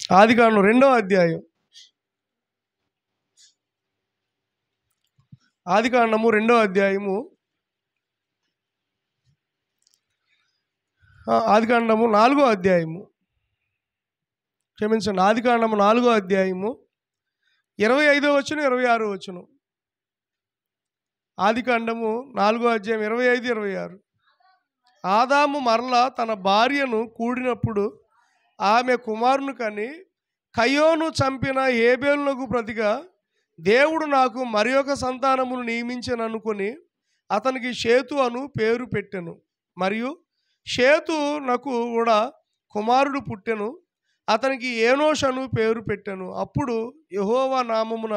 ఆదికాండం 2వ అధ్యాయం. ఆదికాండము 2వ అధ్యాయము. ఆదికాండము 4వ అధ్యాయము. క్షమించండి, ఆదికాండము 4వ అధ్యాయము 25వ వచనం 26వ వచనం. ఆదికాండము 4వ అధ్యాయం 25, 26. ఆదాము మరలా తన భార్యను కూడినప్పుడు ఆమె కుమారుని కని కయోను చంపిన హేబేలునకు ప్రతిగా దేవుడు నాకు మరి ఒక సంతానమును నియమించననుకొని అతనికి షేతు అను పేరు పెట్టెను. మరియు షేతునకు కూడా కుమారుడు పుట్టెను. అతనికి ఏనోష్ అను పేరు పెట్టెను. అప్పుడు యెహోవా నామమున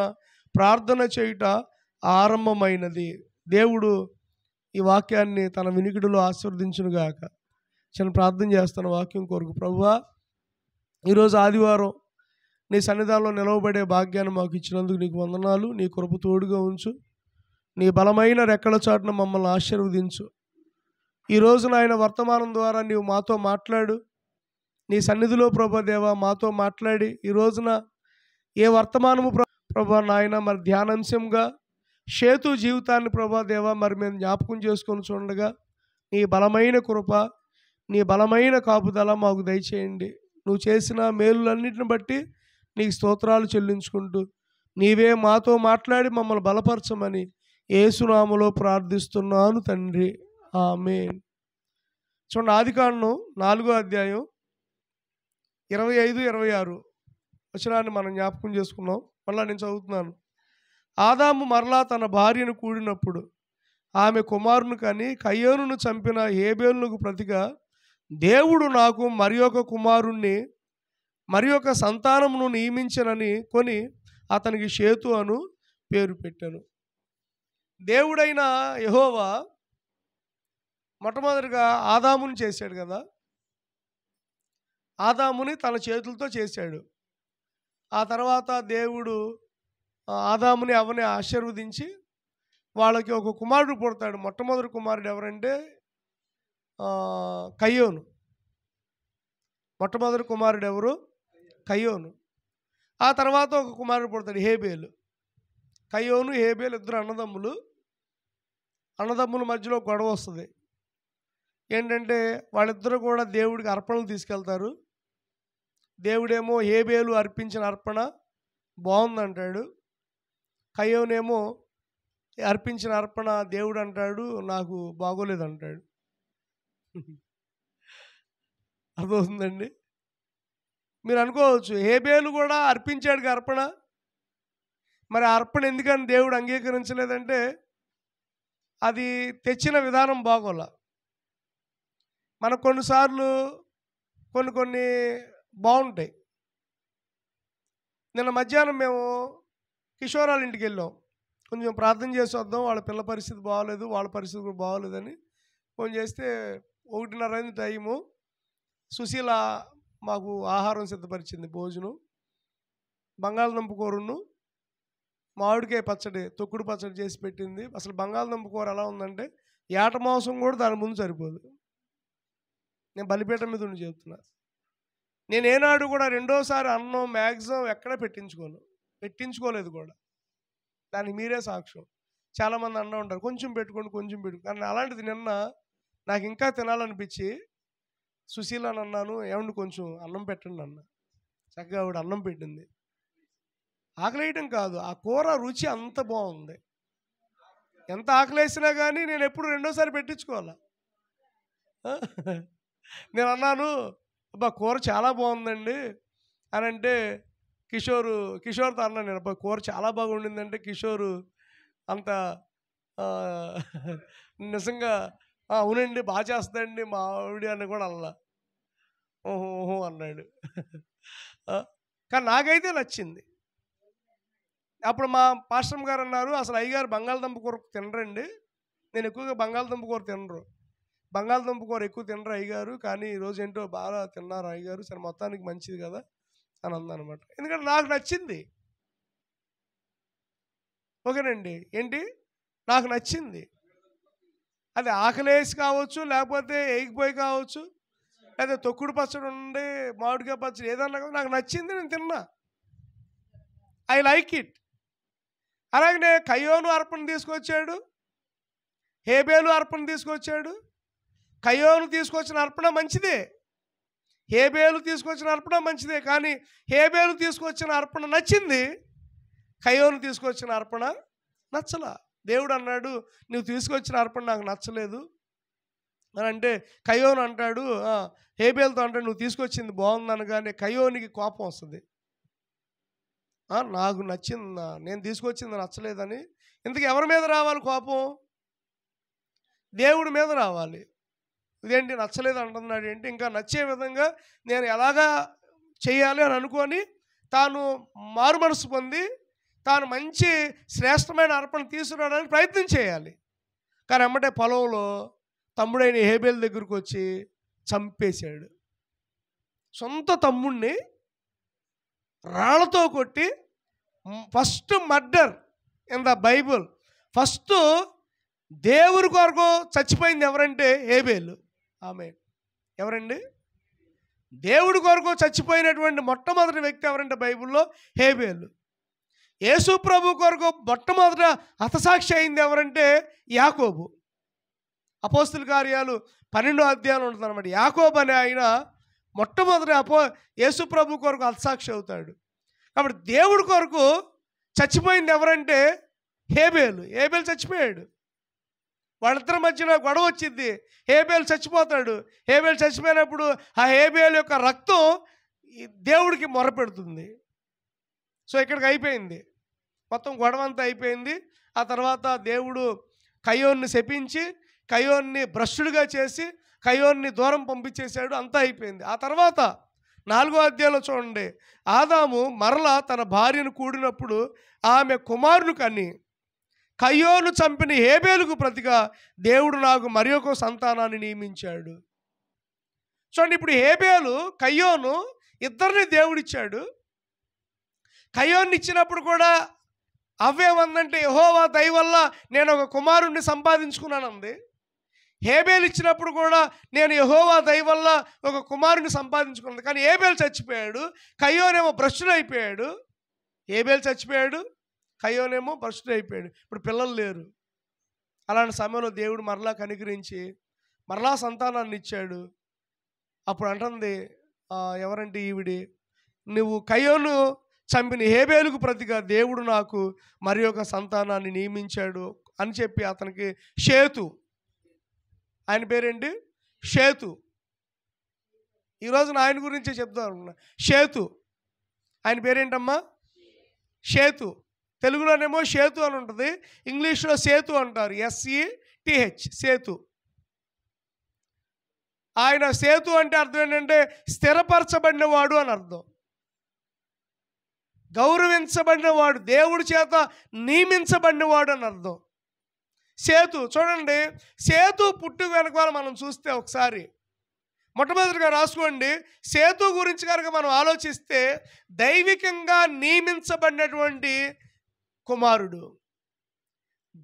ప్రార్థన చేయుట ఆరంభమైనది. దేవుడు ఈ వాక్యాన్ని తన వినికిడిలో ఆశీర్వదించునుగాక. చిన్న ప్రార్థన చేస్తాను వాక్యం కొరకు. ప్రభువా, ఈరోజు ఆదివారం నీ సన్నిధానంలో నిలవబడే భాగ్యాన్ని మాకు ఇచ్చినందుకు నీకు వందనాలు. నీ కృప తోడుగా ఉంచు. నీ బలమైన రెక్కల చాటున మమ్మల్ని ఆశీర్వదించు. ఈరోజు నాయన వర్తమానం ద్వారా నీవు మాతో మాట్లాడు. నీ సన్నిధిలో ప్రభా దేవా మాతో మాట్లాడి ఈ రోజున ఏ వర్తమానము ప్రభా నాయన మరి ధ్యానాంశంగా షేతు జీవితాన్ని ప్రభా దేవా మరి మేము జ్ఞాపకం చేసుకొని చూడగా నీ బలమైన కృప, నీ బలమైన కాపుదల మాకు దయచేయండి. నువ్వు చేసిన మేలులన్నిటిని బట్టి నీకు స్తోత్రాలు చెల్లించుకుంటూ నీవే మాతో మాట్లాడి మమ్మల్ని బలపరచమని యేసునామములో ప్రార్థిస్తున్నాను తండ్రి, ఆమేన్. చూడండి, ఆదికాండం 4వ అధ్యాయం 25, 26 వచనాన్ని మనం జ్ఞాపకం చేసుకున్నాం. మళ్ళా నేను చదువుతున్నాను. ఆదాము మరలా తన భార్యను కూడినప్పుడు ఆమె కుమారుని కని కయ్యోనును చంపిన హేబేలునకు ప్రతిగా దేవుడు నాకు మరి ఒక కుమారుణ్ణి మరి ఒక సంతానమును నియమించనని కొని అతనికి షేతు అను పేరు పెట్టాను. దేవుడైన యెహోవా మొట్టమొదటిగా ఆదాముని చేశాడు కదా. ఆదాముని తన చేతులతో చేశాడు. ఆ తర్వాత దేవుడు ఆదాముని అవని ఆశీర్వదించి వాళ్ళకి ఒక కుమారుడు పుడతాడు. మొట్టమొదటి కుమారుడు ఎవరంటే కయ్యోను. మొట్టమొదటి కుమారుడు ఎవరు? కయ్యోను. ఆ తర్వాత ఒక కుమారుడు పుడతాడు, హేబేలు. కయ్యోను, హేబేలు ఇద్దరు అన్నదమ్ములు. అన్నదమ్ముల మధ్యలో గొడవ వస్తుంది. ఏంటంటే వాళ్ళిద్దరూ కూడా దేవుడికి అర్పణలు తీసుకెళ్తారు. దేవుడేమో హేబేలు అర్పించిన అర్పణ బాగుందంటాడు. కయ్యోనేమో అర్పించిన అర్పణ దేవుడు అంటాడు నాకు బాగోలేదంటాడు. అర్థమవుతుందండి? మీరు అనుకోవచ్చు, హేబేలు కూడా అర్పించాడు అర్పణ, మరి ఆ అర్పణ ఎందుకని దేవుడు అంగీకరించలేదంటే అది తెచ్చిన విధానం బాగోలా. మనకు కొన్నిసార్లు కొన్ని బాగుంటాయి. నిన్న మధ్యాహ్నం మేము కిషోరాల ఇంటికి వెళ్ళాం. కొంచెం ప్రార్థన చేసి వద్దాం, వాళ్ళ పిల్ల పరిస్థితి బాగోలేదు, వాళ్ళ పరిస్థితి కూడా బాగోలేదని ఫోన్ చేస్తే 1:30 అయింది టైము. సుశీల మాకు ఆహారం సిద్ధపరిచింది, భోజనం. బంగాళదుంప కూరను మామిడికాయ పచ్చడి, తొక్కుడు పచ్చడి చేసి పెట్టింది. అసలు బంగాళదుంప కూర ఎలా ఉందంటే ఏట మాంసం కూడా దాని ముందు సరిపోదు. నేను బలిపీఠం మీద ఉండి చెప్తున్నా. నేను ఏనాడు కూడా రెండోసారి అన్నం మ్యాక్సిమం ఎక్కడ పెట్టించుకోలేదు కూడా. దానికి మీరే సాక్ష్యం. చాలామంది అన్న ఉంటారు కొంచెం పెట్టుకోండి కొంచెం పెట్టుకోండి. కానీ అలాంటిది నిన్న నాకు ఇంకా తినాలనిపించి సుశీలని అన్నాను, ఏమండి కొంచెం అన్నం పెట్టండి అన్న. చక్కగా ఆవిడ అన్నం పెట్టింది. ఆకలేయటం కాదు, ఆ కూర రుచి అంత బాగుంది. ఎంత ఆకలేసినా కానీ నేను ఎప్పుడు రెండోసారి పెట్టించుకోవాలా. నేను అన్నాను, అబ్బా కూర చాలా బాగుందండి అని అంటే కిషోర్తో అన్నాను నేను, అబ్బా కూర చాలా బాగుండిందంటే కిషోరు అంత నిజంగా అవునండి బాగా చేస్తుందండి మా ఆవిడ అని కూడా అలా ఓహో అన్నాడు. కానీ నాకైతే నచ్చింది. అప్పుడు మా పాస్టర్ గారు అన్నారు, అసలు అయ్యగారు బంగాళదుంప కూర తినరండి. నేను ఎక్కువగా బంగాళదుంప కూర తినరు, బంగాళదుంప కూర ఎక్కువ తినరు అయ్యగారు, కానీ ఈరోజు ఏంటో బాగా తిన్నారు అయ్యగారు, సరే మొత్తానికి మంచిది కదా అని అందనమాట. ఎందుకంటే నాకు నచ్చింది. ఓకేనండి, ఏంటి నాకు నచ్చింది. అది ఆకలేసి కావచ్చు, లేకపోతే ఏగిపోయి కావచ్చు, లేదా తొక్కుడు పచ్చడి ఉండి మామిడికాయ పచ్చడి ఏదన్నా కదా నాకు నచ్చింది, నేను తిన్నా, ఐ లైక్ ఇట్. అలాగనే కయ్యోను అర్పణ తీసుకొచ్చాడు, హేబేలు అర్పణ తీసుకొచ్చాడు. కయ్యోను తీసుకొచ్చిన అర్పణ మంచిదే, హేబేలు తీసుకొచ్చిన అర్పణ మంచిదే, కానీ హేబేలు తీసుకొచ్చిన అర్పణ నచ్చింది, కయ్యోను తీసుకొచ్చిన అర్పణ నచ్చలా. దేవుడు అన్నాడు, నువ్వు తీసుకొచ్చిన అర్పణ నాకు నచ్చలేదు అని అంటే కయ్యోను అంటాడు, హేబేలుతో అంటాడు నువ్వు తీసుకొచ్చింది బాగుందని. కానీ కయ్యోనికి కోపం వస్తుంది, నాకు నచ్చింది, నేను తీసుకొచ్చింది నచ్చలేదని. ఇంతకు ఎవరి మీద రావాలి కోపం? దేవుడి మీద రావాలి. ఇదేంటి నచ్చలేదు అంటున్నాడు ఏంటి, ఇంకా నచ్చే విధంగా నేను ఎలాగా చేయాలి అని అనుకొని తాను మారు మనసు పొంది తాను మంచి శ్రేష్టమైన అర్పణ తీసుకురావడానికి ప్రయత్నం చేయాలి. కానీ అమ్మటే పొలంలో తమ్ముడైన హేబేలు దగ్గరకు వచ్చి చంపేశాడు. సొంత తమ్ముడిని రాళ్లతో కొట్టి, first murder in the Bible. First దేవుడి కొరకు చచ్చిపోయింది ఎవరంటే హేబేలు. ఆమె ఎవరండి? దేవుడి కొరకు చచ్చిపోయినటువంటి మొట్టమొదటి వ్యక్తి ఎవరంటే బైబిల్లో హేబేలు. యేసు ప్రభు కొరకు మొట్టమొదట హతసాక్షి అయింది ఎవరంటే యాకోబు. అపోస్తుల కార్యాలు 12వ అధ్యాయం ఉంటుంది అన్నమాట. యాకోబు అనే ఆయన మొట్టమొదటి యేసు ప్రభు కొరకు హతసాక్షి అవుతాడు. కాబట్టి దేవుడి కొరకు చచ్చిపోయింది ఎవరంటే హేబేలు. హేబేలు చచ్చిపోయాడు, వాళ్ళిద్దరి మధ్యన గొడవ వచ్చింది, హేబేలు చచ్చిపోతాడు. హేబేలు చచ్చిపోయినప్పుడు ఆ హేబేలు యొక్క రక్తం దేవుడికి మొరపెడుతుంది. సో ఇక్కడికి అయిపోయింది, మొత్తం గొడవ అంతా అయిపోయింది. ఆ తర్వాత దేవుడు కయ్యోన్ని శపించి కయ్యోన్ని భ్రష్టుడిగా చేసి కయ్యోన్ని దూరం పంపించేశాడు, అంతా అయిపోయింది. ఆ తర్వాత 4వ అధ్యాయంలో చూడండి, ఆదాము మరలా తన భార్యను కూడినప్పుడు ఆమె కుమారుని కని కయ్యోను చంపిన హేబేలుకు ప్రతిగా దేవుడు నాకు మరి ఒక సంతానాన్ని నియమించాడు. చూడండి, ఇప్పుడు హేబేలు కయ్యోను ఇద్దరిని దేవుడిచ్చాడు. కయ్యోన్ని ఇచ్చినప్పుడు కూడా అవ్వేమందంటే యెహోవా దయ వల్ల నేను ఒక కుమారుణ్ణి సంపాదించుకున్నానంది. హేబేలు ఇచ్చినప్పుడు కూడా నేను యెహోవా దయ వల్ల ఒక కుమారుని సంపాదించుకున్నది. కానీ హేబేలు చచ్చిపోయాడు, కయ్యోనేమో భ్రష్టుడు అయిపోయాడు. హేబేలు చచ్చిపోయాడు, కయ్యోనేమో భ్రష్టుడు అయిపోయాడు. ఇప్పుడు పిల్లలు లేరు. అలాంటి సమయంలో దేవుడు మరలా కనికరించి మరలా సంతానాన్ని ఇచ్చాడు. అప్పుడు అంటుంది ఎవరంటే ఈవిడి, నువ్వు కయ్యోను చంపిన హేబేలుకు ప్రతిగా దేవుడు నాకు మరి ఒక సంతానాన్ని నియమించాడు అని చెప్పి అతనికి షేతు, ఆయన పేరేంటి షేతు, ఈరోజు ఆయన గురించే చెప్తాను. షేతు ఆయన పేరేంటమ్మా? షేతు. తెలుగులోనేమో షేతు అని ఉంటుంది, ఇంగ్లీష్లో సేతు అంటారు, SETH సేతు. ఆయన సేతు అంటే అర్థం ఏంటంటే స్థిరపరచబడినవాడు అని అర్థం, గౌరవించబడినవాడు, దేవుడి చేత నియమించబడినవాడు అని అర్థం. సేతు చూడండి, సేతు పుట్టు వెనకాల మనం చూస్తే ఒకసారి మొట్టమొదటిగా రాసుకోండి. సేతు గురించి కనుక మనం ఆలోచిస్తే దైవికంగా నియమించబడినటువంటి కుమారుడు,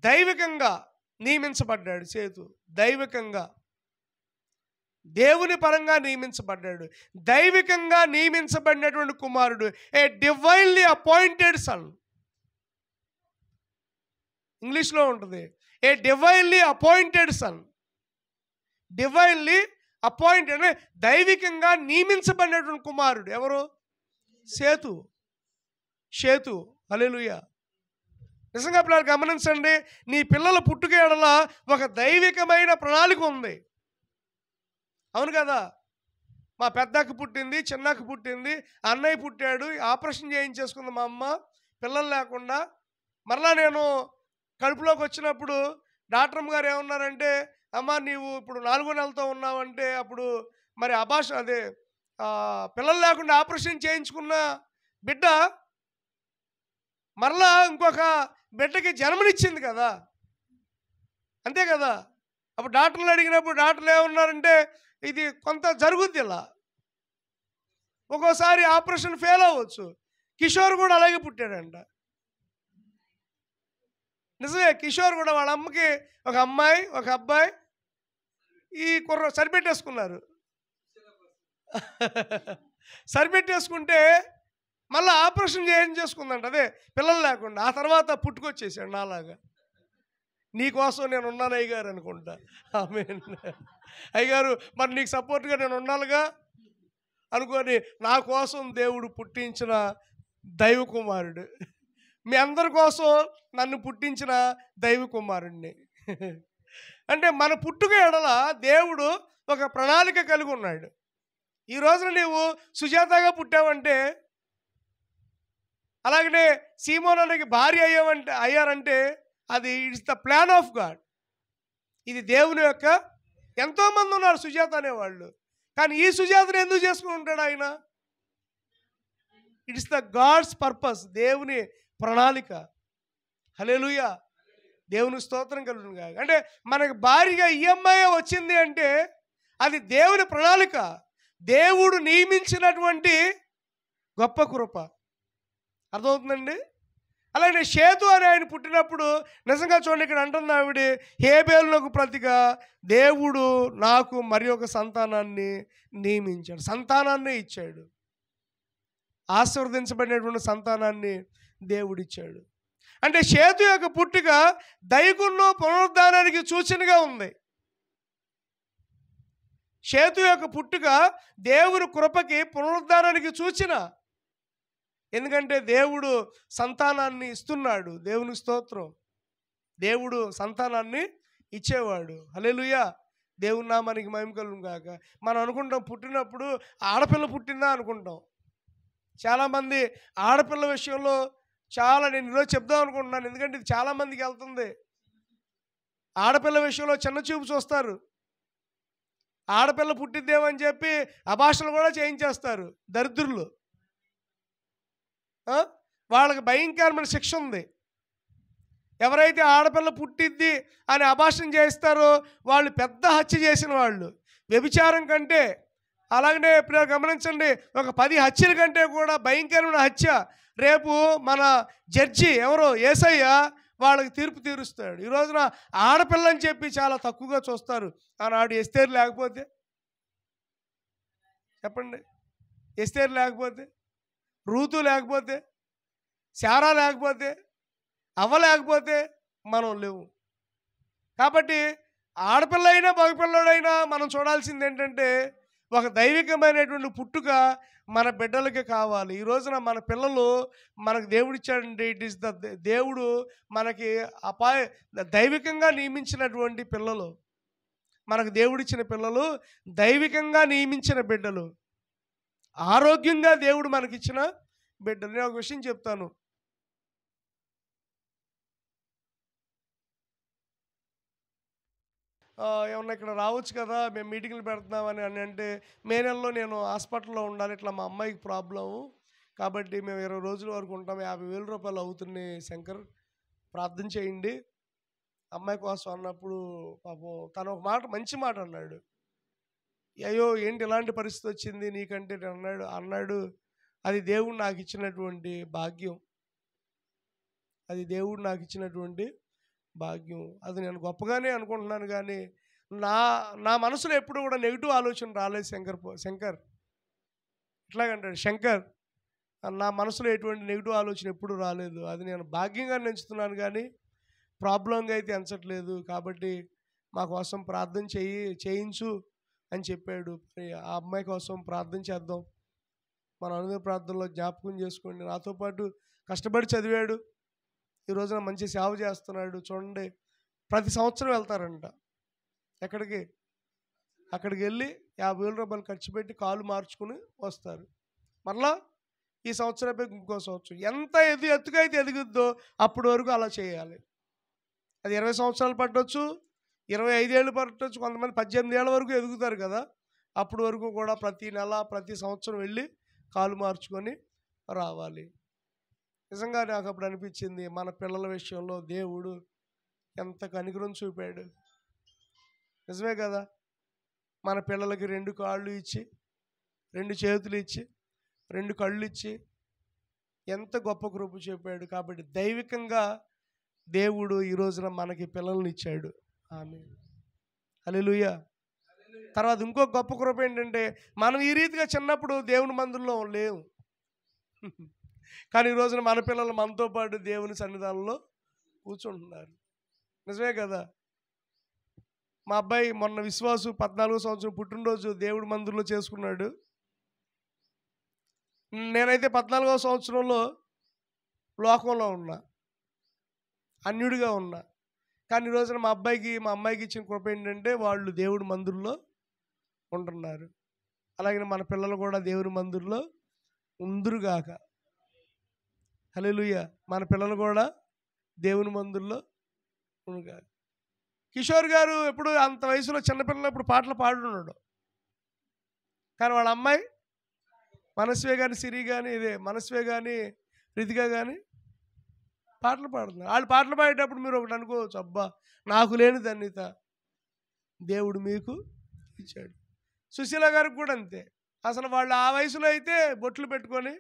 దైవికంగా నియమించబడ్డాడు సేతు. దైవికంగా దేవుని పరంగా నియమించబడ్డాడు, దైవికంగా నియమించబడినటువంటి కుమారుడు, ఏ డివైన్లీ అపాయింటెడ్ సన్. ఇంగ్లీష్లో ఉంటుంది a divinely appointed son. Divinely appointed అంటే దైవికంగా నియమించబడినటువంటి కుమారుడు ఎవరు? సేతు. షేతు. హల్లెలూయా. నిజంగా పిల్లలు గమనించండి, నీ పిల్లల పుట్టుక ఎడల ఒక దైవికమైన ప్రణాళిక ఉంది. అవును కదా? మా పెద్దకు పుట్టింది, చిన్నకు పుట్టింది, అన్నయ్య పుట్టాడు, ఆపరేషన్ చేయించేసుకుంది మా అమ్మ పిల్లలు లేకుండా. మరలా నేను కడుపులోకి వచ్చినప్పుడు డాక్టర్ గారు ఏమన్నారంటే, అమ్మ నీవు ఇప్పుడు 4వ నెలతో ఉన్నావంటే అప్పుడు మరి అదే పిల్లలు లేకుండా ఆపరేషన్ చేయించుకున్న బిడ్డ మరలా ఇంకొక బిడ్డకి జన్మనిచ్చింది కదా, అంతే కదా? అప్పుడు డాక్టర్లు అడిగినప్పుడు డాక్టర్లు ఏమన్నారంటే ఇది కొంత జరుగుద్ది, ఇలా ఒక్కోసారి ఆపరేషన్ ఫెయిల్ అవ్వచ్చు. కిషోర్ కూడా అలాగే పుట్టాడంట. నిజమే, కిషోర్ కూడా వాళ్ళ అమ్మకి ఒక అమ్మాయి ఒక అబ్బాయి ఈ సరిపెట్టేసుకున్నారు. సరిపెట్టేసుకుంటే మళ్ళీ ఆపరేషన్ చేసుకుందంట, అదే పిల్లలు లేకుండా. ఆ తర్వాత పుట్టుకొచ్చేసాడు నాలాగా. నీకోసం నేను ఉన్నాను అయ్యగారు అనుకుంటా. ఆమేన్. అయ్యగారు మరి నీకు సపోర్ట్గా నేను ఉండాలిగా అనుకొని నా కోసం దేవుడు పుట్టించిన దైవ కుమారుడు. మీ అందరి కోసం నన్ను పుట్టించిన దైవ కుమారుడిని. అంటే మన పుట్టుక ఎడల దేవుడు ఒక ప్రణాళిక కలిగి ఉన్నాడు. ఈ రోజున నీవు సుజాతగా పుట్టావంటే, అలాగనే సీమోనానికి భార్య అయ్యారంటే అది it's the plan of God. ఇది దేవుని యొక్క, ఎంతోమంది ఉన్నారు సుజాత అనేవాళ్ళు, కానీ ఈ సుజాతను ఎందుకు చేసుకుని ఉంటాడు ఆయన? ఇట్స్ ద గాడ్స్ పర్పస్, దేవుని ప్రణాళిక. హల్లెలూయా, దేవుని స్తోత్రం కలుగును గాక. అంటే మనకు భారీగా ఈఎంఐ వచ్చింది అంటే అది దేవుని ప్రణాళిక, దేవుడు నియమించినటువంటి గొప్ప కృప. అర్థమవుతుందండి? అలాగే షేతు అని ఆయన పుట్టినప్పుడు నిజంగా చూడండి, ఇక్కడ అంటుంది ఆవిడ, హేబేలునకు ప్రతిగా దేవుడు నాకు మరి ఒక సంతానాన్ని నియమించాడు, సంతానాన్ని ఇచ్చాడు, ఆశీర్వదించబడినటువంటి సంతానాన్ని దేవుడిచ్చాడు. అంటే షేతు యొక్క పుట్టుక దైవకును పునరుద్ధానానికి సూచనగా ఉంది. షేతు యొక్క పుట్టుక దేవుని కృపకి పునరుద్ధానానికి సూచన. ఎందుకంటే దేవుడు సంతానాన్ని ఇస్తున్నాడు. దేవుని స్తోత్రం. దేవుడు సంతానాన్ని ఇచ్చేవాడు. హల్లెలూయా, దేవుని నామానికి మహిమ కలుగును గాక. మనం అనుకుంటాం పుట్టినప్పుడు ఆడపిల్ల పుట్టిందా అనుకుంటాం. చాలామంది ఆడపిల్ల విషయంలో నేను ఈరోజు చెప్దాం అనుకుంటున్నాను, ఎందుకంటే ఇది చాలామందికి వెళ్తుంది. ఆడపిల్ల విషయంలో చిన్న చూపు చూస్తారు. ఆడపిల్ల పుట్టిద్దేమని చెప్పి అభాషణలు కూడా చేయించేస్తారు దరిద్రులు. వాళ్ళకి భయంకరమైన శిక్ష ఉంది. ఎవరైతే ఆడపిల్ల పుట్టిద్ది అని అభాషణ చేస్తారో వాళ్ళు పెద్ద హత్య చేసిన వాళ్ళు. వ్యభిచారం కంటే, అలాగనే ఇప్పుడు గమనించండి, ఒక 10 హత్యల కంటే కూడా భయంకరమైన హత్య రేపు మన జడ్జి ఎవరో యేసయ్య వాళ్ళకి తీర్పు తీరుస్తాడు. ఈ రోజున ఆడపిల్లని చెప్పి చాలా తక్కువగా చూస్తారు. ఆనాడు ఎస్తేరు లేకపోతే, చెప్పండి, ఎస్తేరు లేకపోతే, రూతు లేకపోతే, శారా లేకపోతే, అవ్వ లేకపోతే మనం లేవు. కాబట్టి ఆడపిల్ల అయినా మగపిల్లడైనా మనం చూడాల్సింది ఏంటంటే ఒక దైవికమైనటువంటి పుట్టుక మన బిడ్డలకి కావాలి. ఈ రోజున మన పిల్లలు మనకు దేవుడిచ్చాడండి. ఇట్ ఈస్ ద దేవుడు మనకి దైవికంగా నియమించినటువంటి పిల్లలు. మనకు దేవుడిచ్చిన పిల్లలు దైవికంగా నియమించిన బిడ్డలు, ఆరోగ్యంగా దేవుడు మనకిచ్చిన బిడ్డలు. నేను ఒక విషయం చెప్తాను. ఏమన్నా ఇక్కడ రావచ్చు కదా, మేము మీటింగ్లు పెడుతున్నామని అంటే, మే నెలలో నేను హాస్పిటల్లో ఉండాలి, ఇట్లా మా అమ్మాయికి ప్రాబ్లము, కాబట్టి మేము 20 రోజుల వరకు ఉంటాం, 50,000 రూపాయలు అవుతున్నాయి శంకర్, ప్రార్థన చేయండి అమ్మాయి కోసం అన్నప్పుడు పాపం తను ఒక మాట, మంచి మాట అన్నాడు. అయ్యో ఏంటి ఇలాంటి పరిస్థితి వచ్చింది నీకంటే అన్నాడు అది దేవుడు నాకు ఇచ్చినటువంటి భాగ్యం, అది దేవుడు నాకు ఇచ్చినటువంటి భాగ్యం. అది నేను గొప్పగానే అనుకుంటున్నాను, కానీ నా మనసులో ఎప్పుడు కూడా నెగిటివ్ ఆలోచన రాలేదు. శంకర్ ఇట్లాగంటాడు, శంకర్ నా మనసులో ఎటువంటి నెగిటివ్ ఆలోచన ఎప్పుడు రాలేదు, అది నేను భాగ్యంగా ఎంచుతున్నాను కానీ ప్రాబ్లంగా అయితే ఎంచట్లేదు, కాబట్టి మా కోసం ప్రార్థన చేయించు అని చెప్పాడు. ఆ అమ్మాయి కోసం ప్రార్థన చేద్దాం. మన అనుదిన ప్రార్థనలో జ్ఞాపకం చేసుకోండి. నాతో పాటు కష్టపడి చదివాడు, ఈ రోజున మంచి సేవ చేస్తున్నాడు. చూడండి, ప్రతి సంవత్సరం వెళ్తారంట. ఎక్కడికి? అక్కడికి వెళ్ళి 50,000 రూపాయలు ఖర్చు పెట్టి కాలు మార్చుకుని వస్తారు. మరలా ఈ సంవత్సరం అయిపోయి ఇంకో సంవత్సరం. ఎంత ఎత్తుగా అయితే ఎదుగుద్దో అప్పటి వరకు అలా చేయాలి. అది 20 సంవత్సరాలు పట్టవచ్చు, 25 ఏళ్ళు పట్టవచ్చు, కొంతమంది 18 ఏళ్ళ వరకు ఎదుగుతారు కదా. అప్పటి వరకు కూడా ప్రతి నెల ప్రతి సంవత్సరం వెళ్ళి కాలు మార్చుకొని రావాలి. నిజంగా నాకు అప్పుడు అనిపించింది, మన పిల్లల విషయంలో దేవుడు ఎంత కనికరం చూపాడు. నిజమే కదా, మన పిల్లలకి 2 కాళ్ళు ఇచ్చి, 2 చేతులు ఇచ్చి, 2 కళ్ళు ఇచ్చి ఎంత గొప్ప కృప చూపాడు. కాబట్టి దైవికంగా దేవుడు ఈ రోజున మనకి పిల్లల్ని ఇచ్చాడు. ఆమేన్, హల్లెలూయా. తర్వాత ఇంకో గొప్ప కృప ఏంటంటే, మనం ఈ రీతిగా చిన్నప్పుడు దేవుని మందిరంలో లేవు. కానీ ఈ రోజున మన పిల్లలు మనతో పాటు దేవుని సన్నిధానంలో కూర్చుంటున్నారు. నిజమే కదా. మా అబ్బాయి మొన్న విశ్వాసు 14వ సంవత్సరం పుట్టినరోజు దేవుడి మందిరంలో చేసుకున్నాడు. నేనైతే 14వ సంవత్సరంలో లోకంలో ఉన్నా, అన్యుడిగా ఉన్నా. కానీ ఈ రోజున మా అబ్బాయికి మా అమ్మాయికి ఇచ్చిన కృప ఏంటంటే, వాళ్ళు దేవుడి మందిరంలో ఉంటున్నారు. అలాగే మన పిల్లలు కూడా దేవుని మందిరంలో ఉందురుగాక. హల్లెలూయా. మన పిల్లలు కూడా దేవుని మందిరంలో ఉండుగాక. కిషోర్ గారు ఎప్పుడు అంత వయసులో చిన్నపిల్లలు ఇప్పుడు పాటలు పాడున్నాడు. కానీ వాళ్ళ అమ్మాయి మనస్వే కానీ, సిరి కానీ, మనస్వే కానీ, రితిక కానీ పాటలు పాడుతున్నారు. వాళ్ళు పాటలు పాడేటప్పుడు మీరు ఒకటి అనుకోవచ్చు, అబ్బా నాకు లేని ధన్యత దేవుడు మీకు ఇచ్చాడు. సుశీల గారికి కూడా అంతే. అసలు వాళ్ళు ఆ వయసులో అయితే బొట్లు పెట్టుకొని,